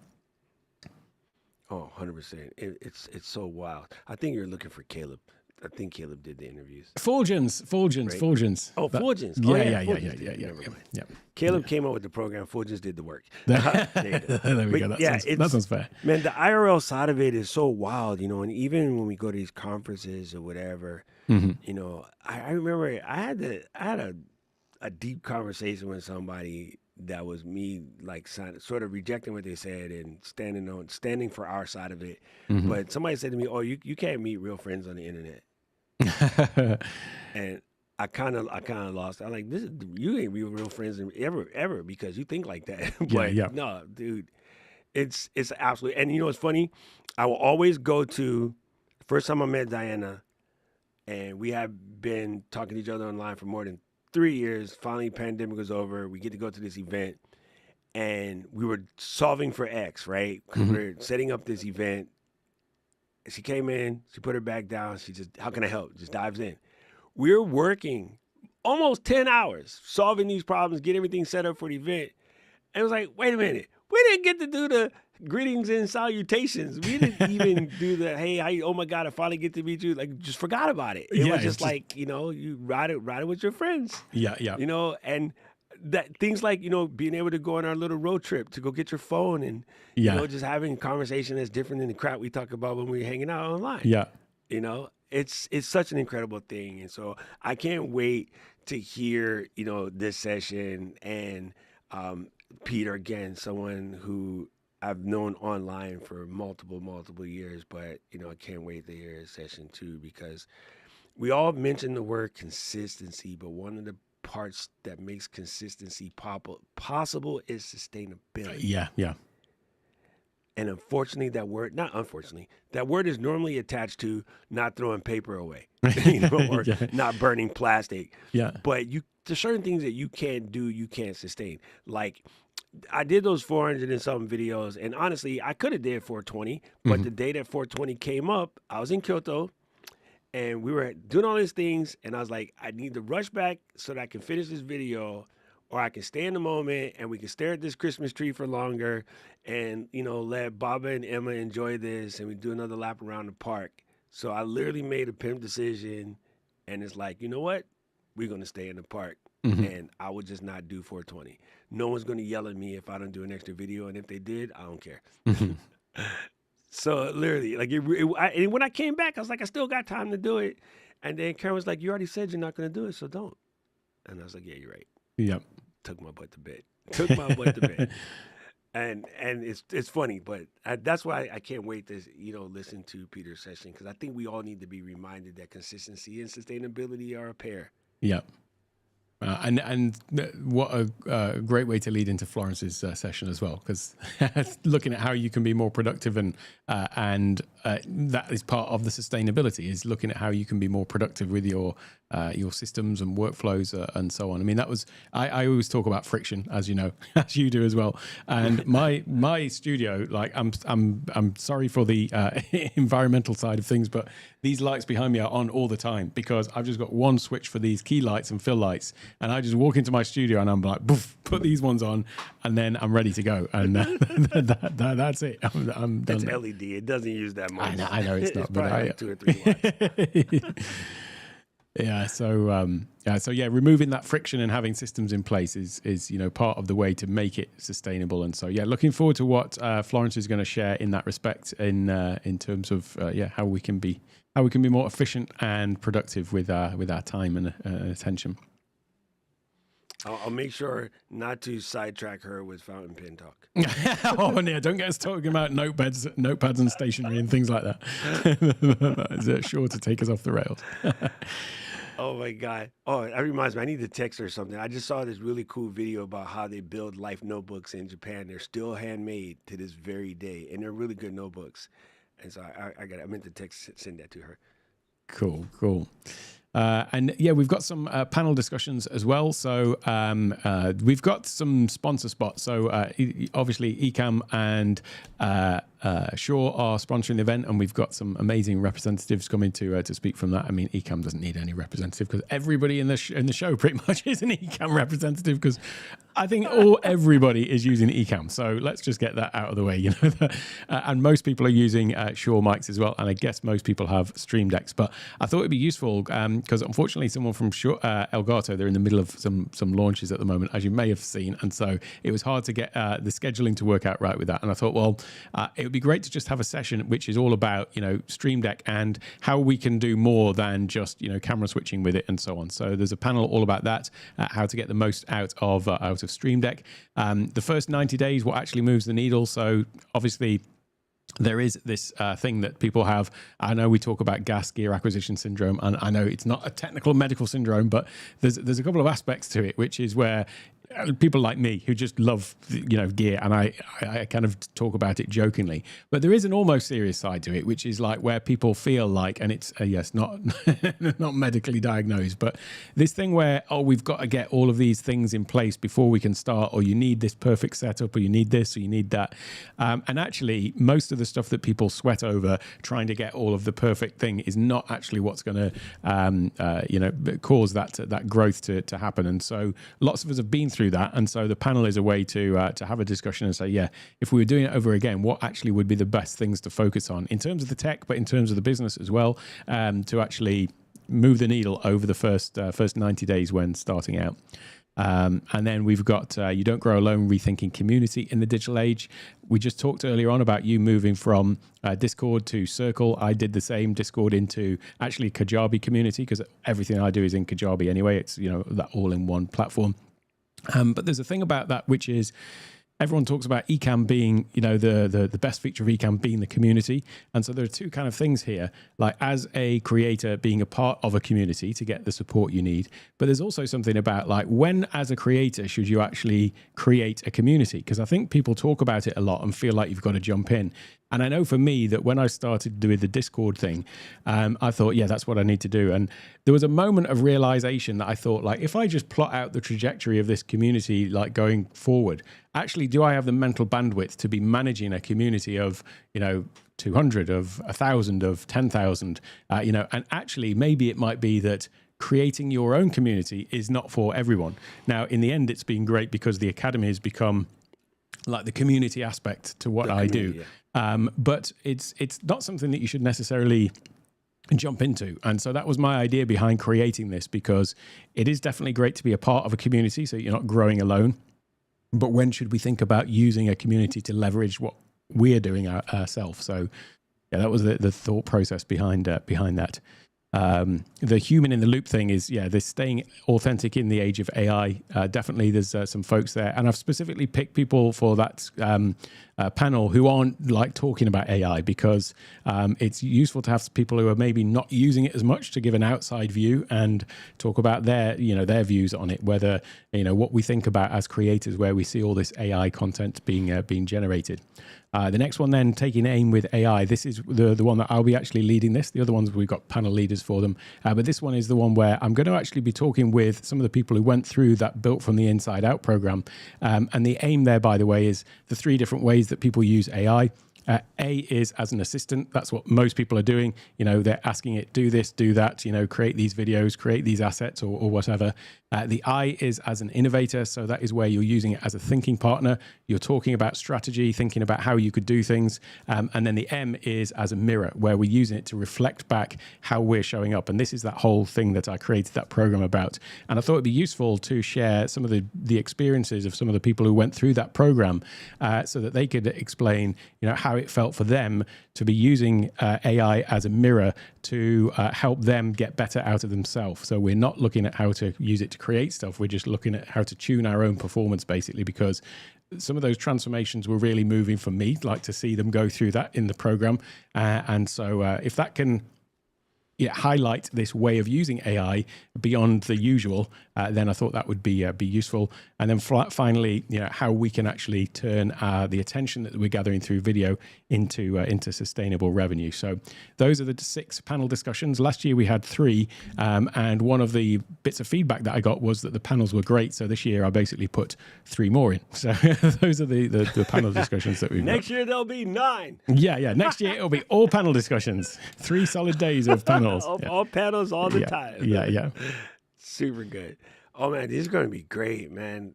Oh, 100%. It's so wild. I think you're looking for Caleb. I think Caleb did the interviews. Fulgens. Oh, Fulgens. Yeah. Caleb came up with the program. Fulgens did the work. There we go. That sounds fair. Man, the IRL side of it is so wild, you know, and even when we go to these conferences or whatever, you know, I remember I had a deep conversation with somebody that was me, like, sort of rejecting what they said and standing for our side of it. But somebody said to me, "Oh, you can't meet real friends on the internet." And I kind of lost. I'm like, you ain't real friends ever because you think like that. But no, dude, It's absolutely, and you know what's funny? I will always go to first time I met Diana, and we have been talking to each other online for more than 3 years. Finally, pandemic was over. We get to go to this event, and we were solving for X, right? Because we're setting up this event. She came in, she put her back down. She just, how can I help? Just dives in. We're working almost 10 hours solving these problems, get everything set up for the event. And it was like, wait a minute, we didn't get to do the greetings and salutations. We didn't even do the, hey, oh my God, I finally get to meet you. Like, just forgot about it. It was just like, you know, you ride it with your friends. Yeah. You know, and that things like, you know, being able to go on our little road trip to go get your phone and, you know, just having a conversation that's different than the crap we talk about when we're hanging out online. Yeah. You know, it's such an incredible thing. And so I can't wait to hear, you know, this session and Peter, again, someone who I've known online for multiple years, but, you know, I can't wait to hear his session too, because we all mentioned the word consistency, but one of the parts that makes consistency possible is sustainability. Yeah. And unfortunately, that word is normally attached to not throwing paper away, you know, or not burning plastic. Yeah. But there's certain things that you can't do, you can't sustain. Like, I did those 400 and something videos, and honestly, I could have did 420, but the day that 420 came up, I was in Kyoto, and we were doing all these things, and I was like, I need to rush back so that I can finish this video, or I can stay in the moment, and we can stare at this Christmas tree for longer, and, you know, let Baba and Emma enjoy this, and we do another lap around the park. So I literally made a pimp decision, and it's like, you know what? We're going to stay in the park. And I would just not do 420. No one's going to yell at me if I don't do an extra video. And if they did, I don't care. So literally, like, and when I came back, I was like, I still got time to do it. And then Karen was like, you already said you're not going to do it, so don't. And I was like, yeah, you're right. Yep. Took my butt to bed. And it's funny, but that's why I can't wait to, you know, listen to Peter's session, because I think we all need to be reminded that consistency and sustainability are a pair. Yep. And what a great way to lead into Florence's session as well, because looking at how you can be more productive and that is part of the sustainability, is looking at how you can be more productive with your systems and workflows and so on. I mean, that was I always talk about friction, as you know, as you do as well. And my studio, like, I'm sorry for the environmental side of things, but these lights behind me are on all the time because I've just got one switch for these key lights and fill lights, and I just walk into my studio and I'm like, poof, put these ones on, and then I'm ready to go. And that's it. I'm done. It's LED. It doesn't use that much. I know it's not, it's but probably like 2 or 3 watts. Yeah. So removing that friction and having systems in place is you know, part of the way to make it sustainable. And so looking forward to what Florence is going to share in that respect in terms of how we can be more efficient and productive with our time and attention. I'll make sure not to sidetrack her with fountain pen talk. Oh, yeah, don't get us talking about notepads and stationery and things like that. That is sure to take us off the rails. Oh, my God. Oh, that reminds me. I need to text her something. I just saw this really cool video about how they build life notebooks in Japan. They're still handmade to this very day, and they're really good notebooks. And so I meant to send that to her. Cool. We've got some panel discussions as well. So we've got some sponsor spots. So obviously Ecamm and Shaw are sponsoring the event, and we've got some amazing representatives coming to speak from that. I mean, Ecamm doesn't need any representative because everybody in the show pretty much is an Ecamm representative, because I think everybody is using Ecamm. So let's just get that out of the way, you know. And most people are using Shaw mics as well, and I guess most people have Stream Decks. But I thought it'd be useful because unfortunately, someone from Shaw, Elgato, they're in the middle of some launches at the moment, as you may have seen, and so it was hard to get the scheduling to work out right with that. And I thought, well, it would be great to just have a session which is all about, you know, Stream Deck and how we can do more than just, you know, camera switching with it and so on. So there's a panel all about that, how to get the most out of Stream Deck. The first 90 days, what actually moves the needle. So obviously there is this thing that people have. I know we talk about gas gear acquisition syndrome, and I know it's not a technical medical syndrome, but there's a couple of aspects to it, which is where people like me who just love, gear, and I kind of talk about it jokingly, but there is an almost serious side to it, which is like where people feel like, and it's yes, not not medically diagnosed, but this thing where, oh, we've got to get all of these things in place before we can start, or you need this perfect setup, or you need this, or you need that, and actually most of the stuff that people sweat over trying to get all of the perfect thing is not actually what's going to cause that growth to happen. And so lots of us have been through that, and so the panel is a way to have a discussion and say, yeah, if we were doing it over again, what actually would be the best things to focus on in terms of the tech, but in terms of the business as well, to actually move the needle over the first 90 days when starting out. And then we've got You Don't Grow Alone, Rethinking Community in the Digital Age. We just talked earlier on about you moving from Discord to Circle. I did the same, Discord into actually Kajabi community, because everything I do is in Kajabi anyway. It's, that all-in-one platform. But there's a thing about that, which is everyone talks about Ecamm being, the best feature of Ecamm being the community. And so there are two kind of things here, like as a creator being a part of a community to get the support you need. But there's also something about like when as a creator should you actually create a community? Because I think people talk about it a lot and feel like you've got to jump in. And I know for me that when I started doing the Discord thing, I thought, yeah, that's what I need to do. And there was a moment of realization that I thought, like, if I just plot out the trajectory of this community, like going forward, actually, do I have the mental bandwidth to be managing a community of, 200, of 1,000, of 10,000, and actually maybe it might be that creating your own community is not for everyone. Now, in the end, it's been great because the Academy has become like the community aspect to what I do. Yeah. But it's not something that you should necessarily jump into. And so that was my idea behind creating this, because it is definitely great to be a part of a community so you're not growing alone. But when should we think about using a community to leverage what we're doing ourselves? So yeah, that was the thought process behind that. The human in the loop thing is, this staying authentic in the age of AI. Definitely there's some folks there. And I've specifically picked people for that panel who aren't like talking about AI, because it's useful to have people who are maybe not using it as much to give an outside view and talk about their views on it, whether, what we think about as creators, where we see all this AI content being generated. The next one then, taking aim with AI. This is the one that I'll be actually leading this. The other ones, we've got panel leaders for them. But this one is the one where I'm going to actually be talking with some of the people who went through that Built from the Inside Out program. And the aim there, by the way, is the 3 different ways that people use AI. A is as an assistant. That's what most people are doing. They're asking it, do this, do that, create these videos, create these assets or whatever. The I is as an innovator. So that is where you're using it as a thinking partner. You're talking about strategy, thinking about how you could do things. And then the M is as a mirror, where we're using it to reflect back how we're showing up. And this is that whole thing that I created that program about. And I thought it'd be useful to share some of the experiences of some of the people who went through that program, so that they could explain, how it felt for them to be using AI as a mirror to help them get better out of themselves. So we're not looking at how to use it to create stuff. We're just looking at how to tune our own performance, basically, because some of those transformations were really moving for me, like to see them go through that in the program. And so if that can highlight this way of using AI beyond the usual, then I thought that would be useful. And then finally, how we can actually turn the attention that we're gathering through video into sustainable revenue. So those are the 6 panel discussions. Last year we had 3, and one of the bits of feedback that I got was that the panels were great. So this year I basically put 3 more in. So those are the panel discussions that we've got. Next year there'll be 9. Yeah. Next year it'll be all panel discussions. 3 solid days of panels. All panels all the time. Yeah. Super good. Oh man, this is going to be great, man.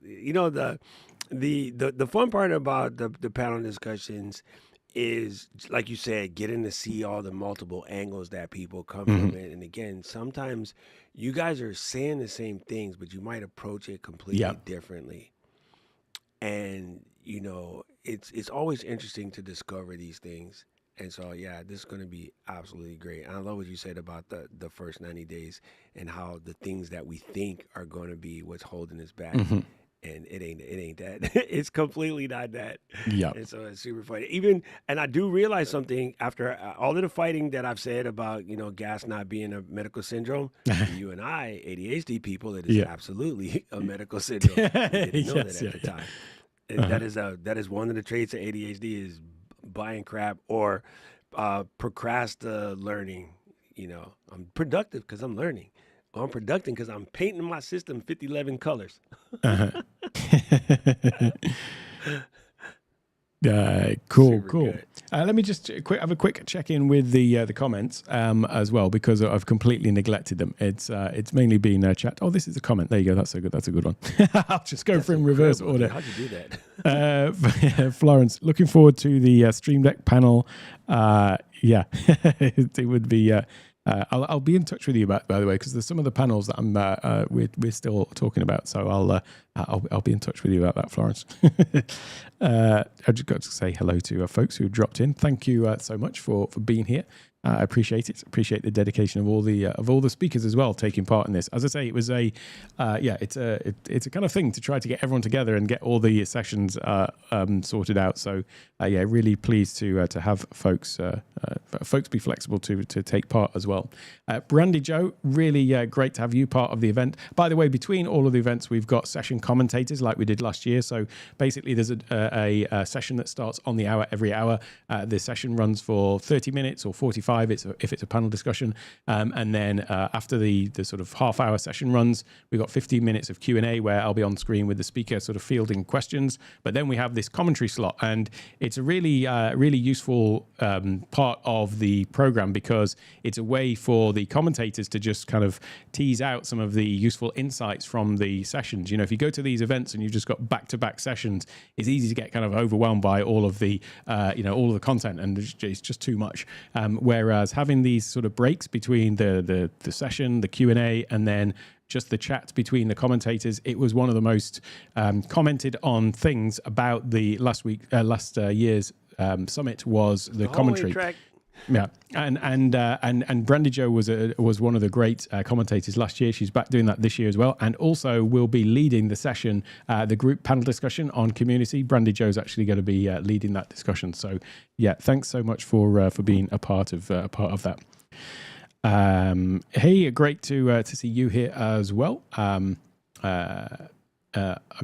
The fun part about the panel discussions is, like you said, getting to see all the multiple angles that people come from it. And again, sometimes you guys are saying the same things, but you might approach it completely differently. And it's always interesting to discover these things. And so, this is going to be absolutely great. And I love what you said about the first 90 days and how the things that we think are going to be what's holding us back And it ain't that. It's completely not that. Yeah. And so it's super funny. Even and I do realize something after all of the fighting that I've said about gas not being a medical syndrome. For you and I, ADHD people, it is Yeah. absolutely a medical syndrome. We didn't know Yes, that at yeah, the yeah. time. And that is one of the traits of ADHD is buying crap or learning. I'm productive because I'm learning. Or I'm productive because I'm painting my system 5011 colors. Uh-huh. Cool, Super cool. good. Let me just have a quick check in with the comments as well, because I've completely neglected them. It's mainly been chat. Oh, this is a comment. There you go. That's a good one. I'll just go through in reverse order. How'd you do that? Florence, looking forward to the Stream Deck panel. Yeah, it would be. I'll be in touch with you by the way, because there's some of the panels that we're still talking about. So I'll be in touch with you about that, Florence. I just got to say hello to folks who dropped in. Thank you so much for being here. I appreciate it. Appreciate the dedication of all the speakers as well taking part in this. As I say, it was it's a kind of thing to try to get everyone together and get all the sessions sorted out. So really pleased to have folks be flexible to take part as well. Brandy Joe, really great to have you part of the event. By the way, between all of the events, we've got session commentators like we did last year. So basically, there's a session that starts on the hour every hour. The session runs for 30 minutes or 45 if it's a panel discussion, and then after the sort of half-hour session runs, we've got 15 minutes of Q&A where I'll be on screen with the speaker sort of fielding questions. But then we have this commentary slot, and it's a really useful part of the program, because it's a way for the commentators to just kind of tease out some of the useful insights from the sessions. If you go to these events and you've just got back-to-back sessions, it's easy to get kind of overwhelmed by all of the all of the content, and it's just too much. Whereas having these sort of breaks between the session, the Q&A, and then just the chat between the commentators, it was one of the most commented on things about the last year's summit was the commentary. Track. Yeah, and Brandy Jo was one of the great commentators last year. She's back doing that this year as well, and also will be leading the session, the group panel discussion on community. Brandy Jo's actually going to be leading that discussion. So yeah, thanks so much for being a part of that. Hey, great to see you here as well. I'm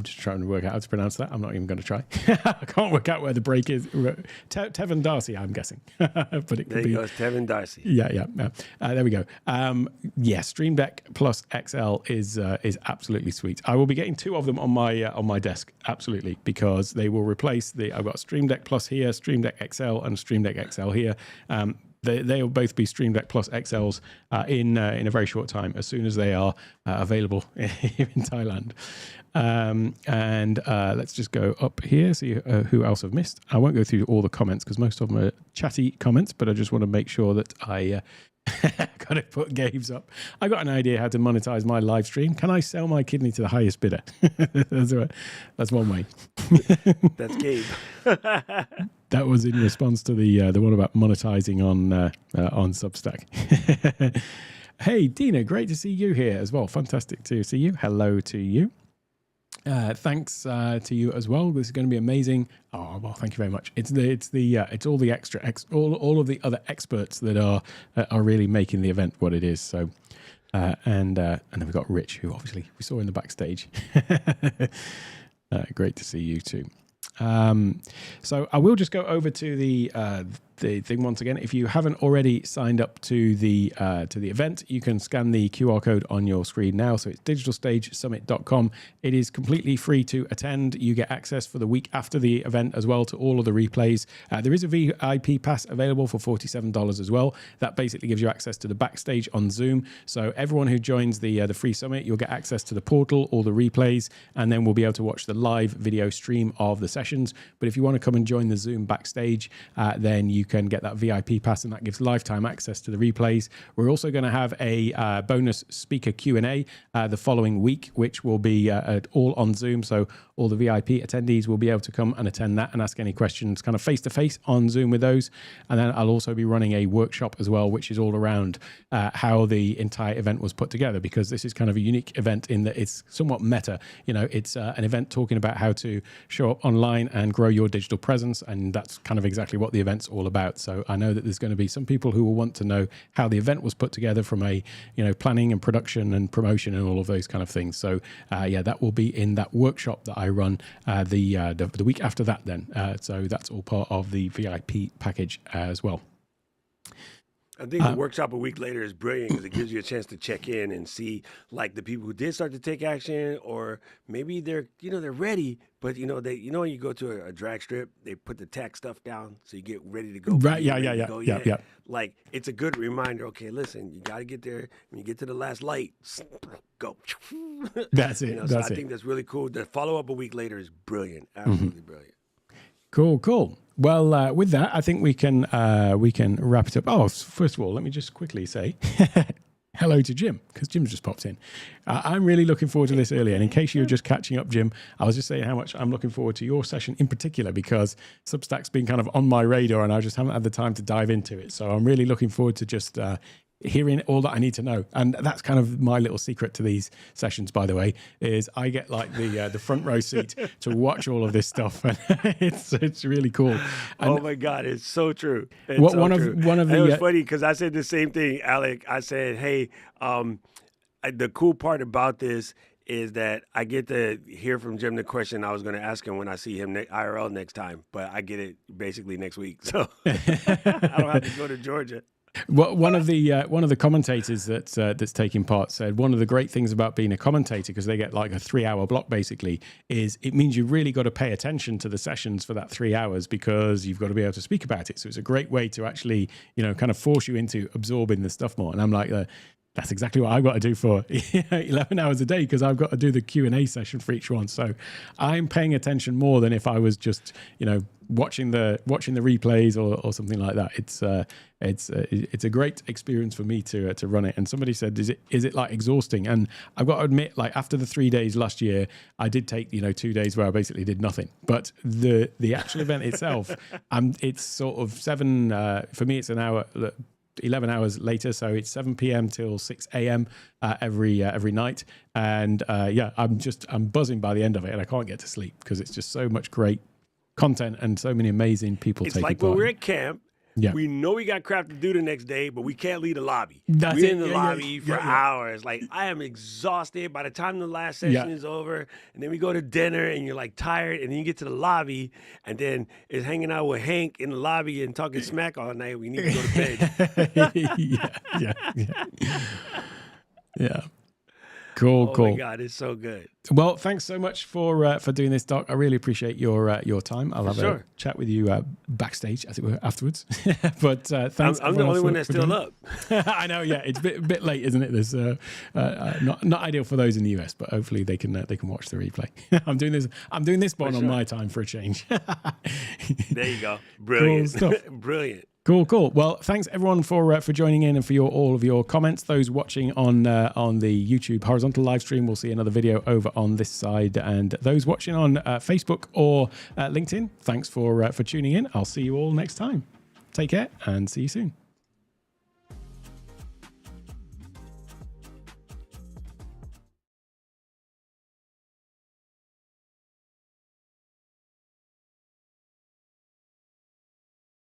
just trying to work out how to pronounce that. I'm not even going to try. I can't work out where the break is. Tevin Darcy, I'm guessing. But it could be. There goes Tevin Darcy. Yeah. There we go. Stream Deck Plus XL is absolutely sweet. I will be getting two of them on my desk, absolutely, because they will replace I've got Stream Deck Plus here, Stream Deck XL, and Stream Deck XL here. They'll both be Stream Deck Plus XLs in a very short time, as soon as they are available here in Thailand. And let's just go up here, see who else I've missed. I won't go through all the comments because most of them are chatty comments, but I just want to make sure that I got to put Gabe's up. I got an idea how to monetize my live stream. Can I sell my kidney to the highest bidder? That's right. That's one way. That's Gabe. That was in response to the one about monetizing on Substack. Hey, Dina, great to see you here as well. Fantastic to see you. Hello to you. Thanks to you as well. This is going to be amazing. Oh well, thank you very much. It's all the all of the other experts that are really making the event what it is. So, and then we've got Rich, who obviously we saw in the backstage. Great to see you too. So I will just go over to the thing once again. If you haven't already signed up to the event, you can scan the QR code on your screen now. So it's digitalstagesummit.com. It is completely free to attend. You get access for the week after the event as well to all of the replays. There is a VIP pass available for $47 as well. That basically gives you access to the backstage on Zoom. So everyone who joins the free summit, you'll get access to the portal, all the replays, and then we'll be able to watch the live video stream of the sessions. But if you want to come and join the Zoom backstage, then you can get that VIP pass, and that gives lifetime access to the replays. We're also going to have a bonus speaker Q&A the following week, which will be all on Zoom. So all the VIP attendees will be able to come and attend that and ask any questions kind of face-to-face on Zoom with those. And then I'll also be running a workshop as well, which is all around how the entire event was put together, because this is kind of a unique event in that it's somewhat meta. You know, it's an event talking about how to show up online and grow your digital presence, and that's kind of exactly what the event's all about. So I know that there's going to be some people who will want to know how the event was put together from a, you know, planning and production and promotion and all of those kind of things. So yeah, that will be in that workshop that I run the week after that then. So that's all part of the VIP package as well. I think the workshop a week later is brilliant because it gives you a chance to check in and see like the people who did start to take action, or maybe they're, you know, they're ready, but you know, when you go to a drag strip, they put the tack stuff down so you get ready to go. Right. Yeah. Like, it's a good reminder. Okay, listen, you got to get there. When you get to the last light, go. That's it. You know, so I think that's really cool. The follow up a week later is brilliant. Absolutely brilliant. Cool. Well, with that, I think we can wrap it up. Oh, first of all, let me just quickly say hello to Jim, because Jim's just popped in. I'm really looking forward to this earlier. And in case you're just catching up, Jim, I was just saying how much I'm looking forward to your session in particular, because Substack's been kind of on my radar and I just haven't had the time to dive into it. So I'm really looking forward to just hearing all that I need to know. And that's kind of my little secret to these sessions, by the way, is I get like the front row seat to watch all of this stuff. And it's really cool. And oh my God, it's so true. It's one of the, it was funny because I said the same thing, Alec. I said, hey, the cool part about this is that I get to hear from Jim the question I was going to ask him when I see him IRL next time, but I get it basically next week. So I don't have to go to Georgia. Well, one of the commentators that's taking part said one of the great things about being a commentator, because they get like a 3-hour block basically, is it means you really got to pay attention to the sessions for that 3 hours, because you've got to be able to speak about it. So it's a great way to actually, you know, kind of force you into absorbing the stuff more. And I'm like, that's exactly what I've got to do for 11 hours a day, because I've got to do the Q&A session for each one. So I'm paying attention more than if I was just, you know, watching the replays or something like that. It's a great experience for me to run it. And somebody said, is it like exhausting? And I've got to admit, like after the 3 days last year, I did take 2 days where I basically did nothing. But the actual event itself, it's sort of for me, it's an hour. 11 hours later, so it's 7 p.m. till 6 a.m. Every night, and I'm buzzing by the end of it, and I can't get to sleep because it's just so much great content and so many amazing people taking part. It's like when we're at camp. Yeah. We know we got crap to do the next day, but we can't leave the lobby. That's we're it. in the lobby for hours. Like, I am exhausted by the time the last session is over, and then we go to dinner, and you're like tired, and then you get to the lobby, and then it's hanging out with Hank in the lobby and talking smack all night. We need to go to bed. Yeah. Cool. Oh my God, it's so good. Well, thanks so much for doing this, Doc. I really appreciate your time. I'll have a chat with you backstage, as it were, afterwards. But thanks. I'm the only one that's still up. I know. Yeah, it's a bit late, isn't it? There's not ideal for those in the US, but hopefully they can watch the replay. I'm doing this one on my time for a change. There you go. Brilliant. Cool stuff. Brilliant. Cool. Well, thanks everyone for joining in and for all of your comments. Those watching on the YouTube horizontal live stream will see another video over on this side, and those watching on Facebook or LinkedIn, thanks for tuning in. I'll see you all next time. Take care and see you soon.